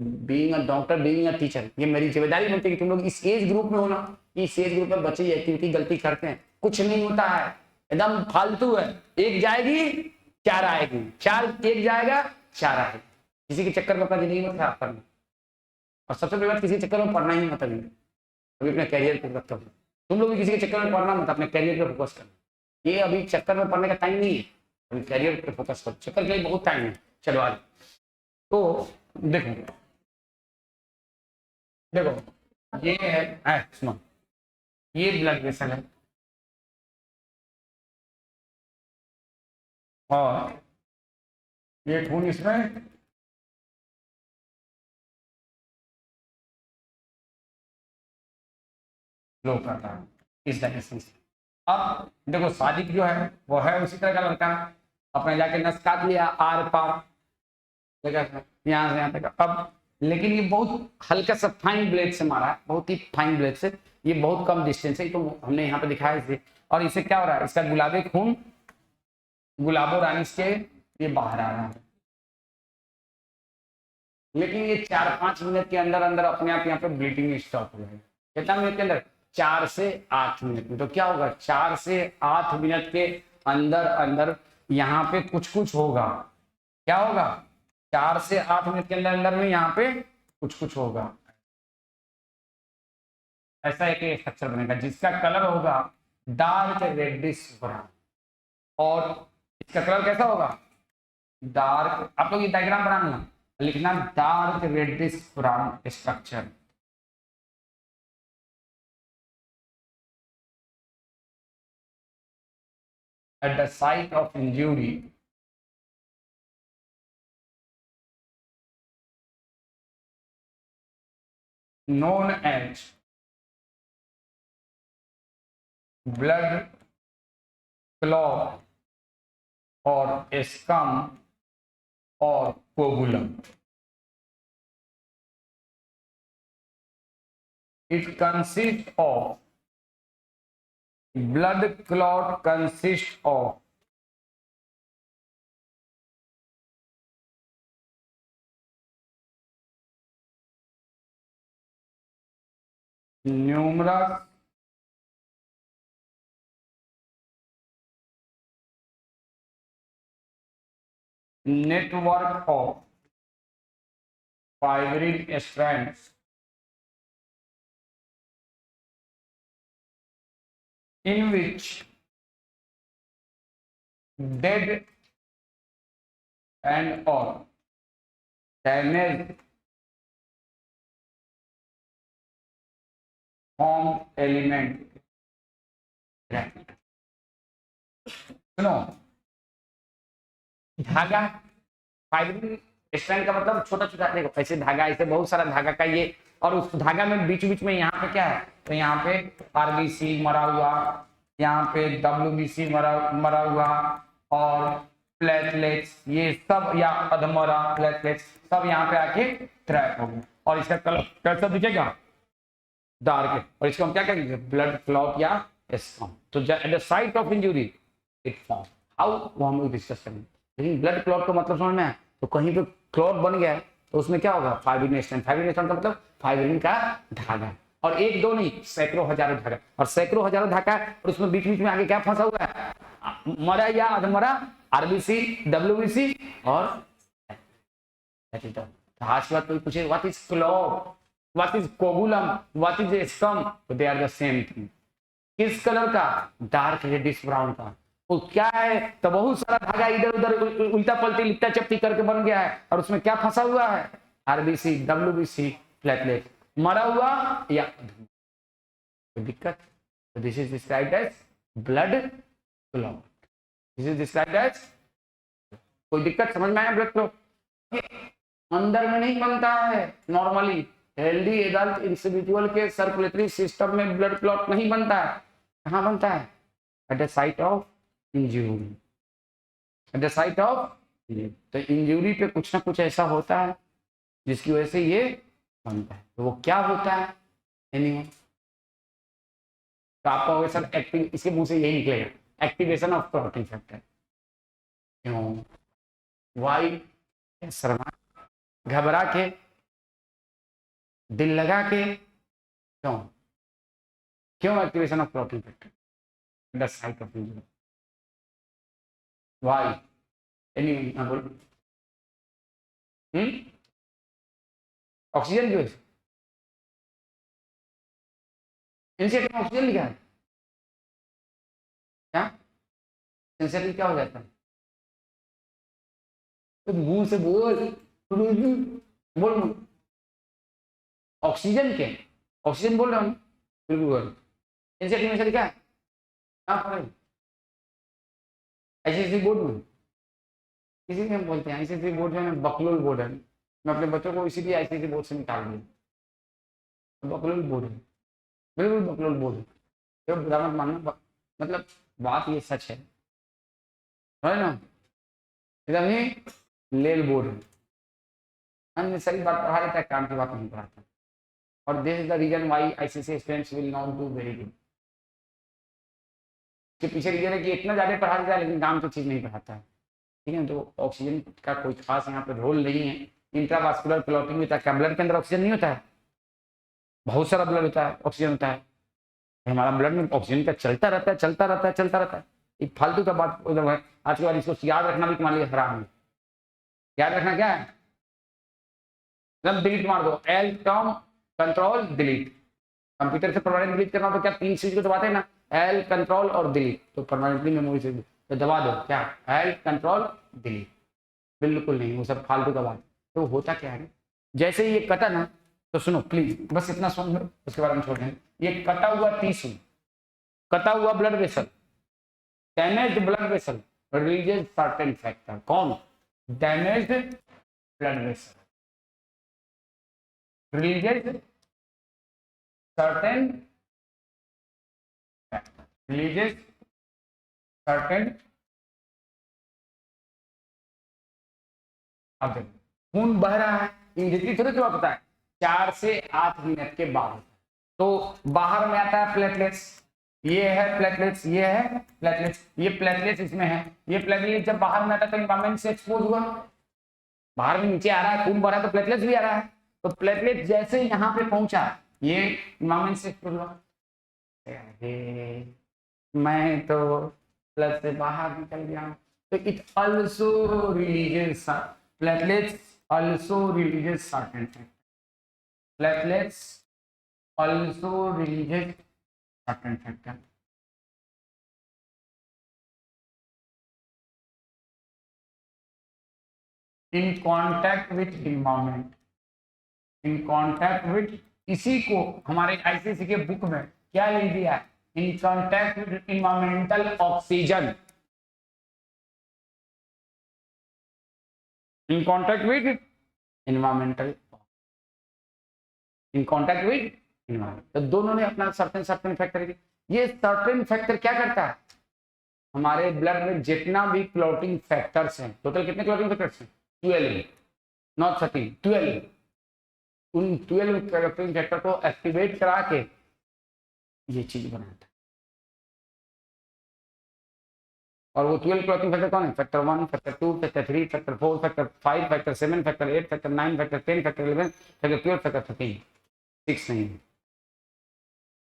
being a doctor, being a teacher, ये मेरी जिम्मेदारी बनती है कि तुम लोग इस एज ग्रुप में हो ना, इस एज ग्रुप में बच्चे ये एक्टिविटी गलती करते हैं, कुछ नहीं होता है, एकदम फालतू है। एक जाएगी 4 आएगी, 4 एक जाएगा 4 आएगी। किसी के चक्कर में अपना जिंदगी मत खराब करना, और सबसे बड़ी बात किसी के चक्कर में पढ़ना ही मत, अभी अपने कैरियर पे रखते हो। तुम लोग भी किसी के चक्कर में पढ़ना मत, अपने कैरियर पे फोकस करना। ये अभी चक्कर में पढ़ने का टाइम नहीं है, अभी कैरियर पे फोकस करो, चक्कर के लिए बहुत टाइम है। चलो आज तो देखो देखो ये है सुनो, ये ब्लड वेसल है और ये खून इसमें फ्लो करता है इस डायरेक्शन से। अब देखो सादिक जो है वो है उसी तरह का लड़का, अपने जाके नस काट लिया आर पार यहाँ से यहाँ तक। अब लेकिन ये बहुत हल्का सा फाइन ब्लेड से मारा है, बहुत ही फाइन ब्लेड से, ये बहुत कम डिस्टेंस है, तो हमने यहाँ पे दिखाया इसे। और इसे क्या हो रहा है, इसका गुलाबी खून गुलाबो रानी से ये बाहर आ रहा है, लेकिन ये 4-5 मिनट के अंदर अंदर अपने आप यहाँ पे ब्लीडिंग स्टॉप हो जाएगा। कितना मिनट के अंदर? 4 से 8 मिनट में। तो क्या होगा, 4 से 8 मिनट के अंदर अंदर यहाँ पे कुछ कुछ होगा। क्या होगा? 4 से 8 मिनट के अंदर अंदर में यहाँ पे कुछ कुछ होगा। ऐसा एक स्ट्रक्चर बनेगा जिसका कलर होगा डार्क रेडिश ब्राउन, और इसका कलर कैसा होगा? डार्क। आप लोग ये डायग्राम बनाना, लिखना dark reddish brown structure. At the site of injury, known as blood clot और स्कम और coagulum. It consists of blood clot consists of numerous network of fibrin strands in which dead and or damaged form element। सुनो, धागा fibrin strand का मतलब छोटा छोटा, देखो ऐसे धागा, ऐसे बहुत सारा धागा का ये, और उस धागा में बीच बीच में यहाँ पे क्या है, तो यहाँ पे आरबीसी मरा हुआ, यहाँ पे डब्ल्यूबीसी मरा हुआ, और प्लेटलेट्स ये सब, या अधमरा प्लेटलेट्स सब यहाँ पे आके ट्रैप हो गए, और इसका कलर कैसा दिखेगा, डार्क, और इसको हम क्या कहेंगे, ब्लड क्लॉट या स्कम। तो at the site of injury it form, how वो हम लोग डिस्कस करेंगे। लेकिन ब्लड क्लॉट का मतलब समझ में है, तो कहीं पे क्लॉट बन गया है तो उसमें क्या होगा, फाइब्रिन स्ट्रैंड। फाइब्रिन स्ट्रैंड का मतलब फाइब्रिन का धागा, और एक दो नहीं, सैकड़ों हजारों धागा, और सैकड़ों हजारों धागा, और उसमें बीच बीच में आगे क्या फंसा हुआ है, मरा या अधमरा, आरबीसी, डब्ल्यूबीसी, और आज के बाद कोई पूछे what is clot, what is coagulum, what is scum, तो they are the same thing. किस कलर का, डार्क रेडिश ब्राउन का। वो क्या है, तो बहुत सारा धागा इधर उधर उल्टा पलटी लिपटा चपटी करके बन गया है, और उसमें क्या फंसा हुआ है, आरबीसी, डब्ल्यूबीसी, प्लेटलेट, मरा हुआ या दिक्कत। This is described as blood clot, this is described as, कोई दिक्कत समझ में आया, ब्लड क्लॉट अंदर में नहीं बनता है नॉर्मली, हेल्दी एडल्ट इंडिविजुअल के सर्कुलेटरी सिस्टम में ब्लड क्लॉट नहीं बनता है। कहाँ बनता है, at the site of injury, at the site of, तो इंजरी पे कुछ ना कुछ ऐसा होता है जिसकी वजह से ये बनता है। तो वो क्या होता है, एनीवन, तो आपका सर एक्टिव, इसके मुंह से यही निकलेगा, एक्टिवेशन ऑफ क्लॉटिंग फैक्टर। क्यों, वाई शर्मा, घबरा के, दिल लगा के, क्यों, क्यों activation of clotting factor, the site of injury, why, anyone बोलो। ऑक्सीजन की वजह से, इनसेट में ऑक्सीजन लिखा है क्या, इनसेट क्या हो जाता है, तो मुंह से बोल, बोल, ऑक्सीजन के, ऑक्सीजन बोल रहा हूँ, बिल्कुल बोल, इनसेट में लिखा है, आईसीएसई बोर्ड में, इसी में हम बोलते हैं आईसीएसई बोर्ड में बकलोल बोर्ड है, मैं अपने बच्चों को इसीलिए आईसीएसई बोर्ड से निकाल दिया, बकलोल बोर्ड है, बिल्कुल बकलोल बोर्ड है, तो बुरा मत मानना, मतलब बात ये सच है ना, एकदम ही लेल बोर्ड है, अन्य सही बात पढ़ा देता है, काम की बात नहीं पढ़ाता, और this is the reason why ICSE students will not do very good. के पीछे रीजन है कि इतना ज्यादा पढ़ा देता है लेकिन काम की चीज नहीं पढ़ाता है, ठीक है। तो ऑक्सीजन का कोई खास यहाँ पे रोल नहीं है, इंट्रावास्कुलर क्लॉटिंग होता है, क्या ब्लड के अंदर ऑक्सीजन नहीं होता है, बहुत सारा ब्लड होता है, ऑक्सीजन होता है, हमारा ब्लड में ऑक्सीजन का चलता रहता है, चलता रहता है, चलता रहता है, एक फालतू का बात उधर है। आज के बाद इसको याद रखना भी तुम्हारे लिए हराम है, याद रखना क्या है, जब डिलीट मार दो, L term control delete, computer से परमानेंट डिलीट करना तो क्या तीन चीज को दबाते हैं ना, एल कंट्रोल और डिलीट, तो परमानेंटली मेमोरी से तो दबा दो क्या, एल कंट्रोल डिलीट, बिल्कुल नहीं, वो सब फालतू का बात। तो होता क्या है, जैसे ये कटा ना, तो सुनो प्लीज, बस इतना सुन लो, उसके बाद हम छोड़ देंगे। ये कटा हुआ टिश्यू, कटा हुआ blood vessel, damaged blood vessel releases certain factor, कौन, damaged blood vessel releases certain factor, releases certain, अब देखो खून बह रहा है, इमीडिएटली थोड़ी क्या होता है, 4 से 8 मिनट के बाद। तो बाहर में आता है प्लेटलेट्स, ये है प्लेटलेट्स, ये है प्लेटलेट्स, ये प्लेटलेट्स इसमें है, ये प्लेटलेट्स जब बाहर में आता है तो एनवायरमेंट से एक्सपोज हुआ, बाहर में नीचे आ रहा है, खून बह रहा है तो प्लेटलेट्स भी आ रहा है, तो प्लेटलेट जैसे यहाँ पे पहुंचा ये एनवायरमेंट से एक्सपोज हुआ, मैं तो प्लस से बाहर निकल गया, तो it also releases platelets also releases certain factor, platelets also releases certain factor, in contact with environment, in contact with, इसी को हमारे आईसीसी के बुक में क्या लिख दिया है, in contact with environmental oxygen, in contact with environmental, in contact with environment, तो दोनों ने अपना सर्टेन फैक्टर, ये सर्टेन फैक्टर क्या करता है, हमारे ब्लड में जितना भी क्लॉटिंग फैक्टर्स हैं, टोटल कितने क्लॉटिंग फैक्टर्स हैं, 12, नॉट 13, 12, उन 12 क्लॉटिंग फैक्टर को एक्टिवेट करा के ये चीज बनाता है। और वो 12 क्लॉटिंग फैक्टर कौन है, factor 1, factor 2, factor 3, factor 4, factor 5, factor 7, factor 8, factor 9, factor 10, factor 11, factor 12, factor 13, 6 नहीं है,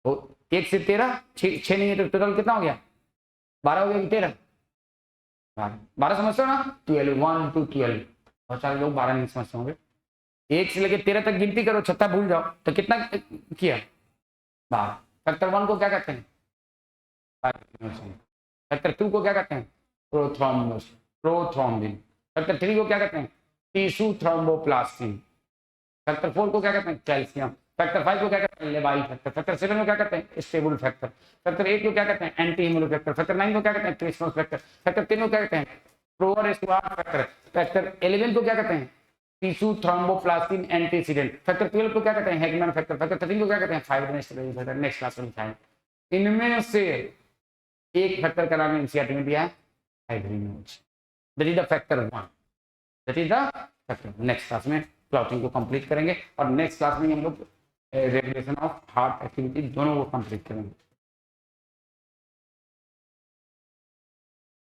तो 1 से 13, 6 नहीं है, तो टोटल कितना हो गया, 12 हो गया कि 13, 12 समझते हो ना, 12, 1 to 12, बहुत सारे लोग 12 नहीं समझते होंगे, 1 से लेकर 13 तक गिनती करो, 6 भूल जाओ, तो कितना किया, 12, फैक्टर 1 को क्या कहते हैं, फैक्टर 2 को क्या कहते हैं, प्रोथ्रोम्बिन, फैक्टर 3 को क्या कहते हैं, टिश्यू थ्रोम्बोप्लास्टिन, फैक्टर 4 को क्या कहते हैं, कैल्शियम, फैक्टर 5 को क्या कहते हैं, लेवाइल फैक्टर, फैक्टर 7 को क्या कहते हैं, स्टेबल फैक्टर, फैक्टर 8 को क्या कहते हैं, एंटी हिमोलिक फैक्टर, फैक्टर 9 को क्या कहते हैं, क्रिस्टोस फैक्टर, फैक्टर 10 को क्या कहते हैं, प्रोवर स्क्वाड फैक्टर, फैक्टर 11 को क्या कहते हैं, टिश्यू थ्रोम्बोप्लास्टिन एंटीसीडेंट, फैक्टर 12 को क्या कहते हैं, हैगमैन फैक्टर, फैक्टर 13 को क्या कहते हैं, फाइब्रोनेक्टिन फैक्टर, नेक्स्ट क्लास में दिखाएंगे। इनमें से एक फैक्टर का नाम एनसीईआरटी में दिया है, hydrogen, that is the factor 1, that is the factor. Next class में प्लॉटिंग को कंप्लीट करेंगे और नेक्स्ट क्लास में हम लोग रेगुलेशन ऑफ हार्ट एक्टिविटी दोनों को कंप्लीट करेंगे।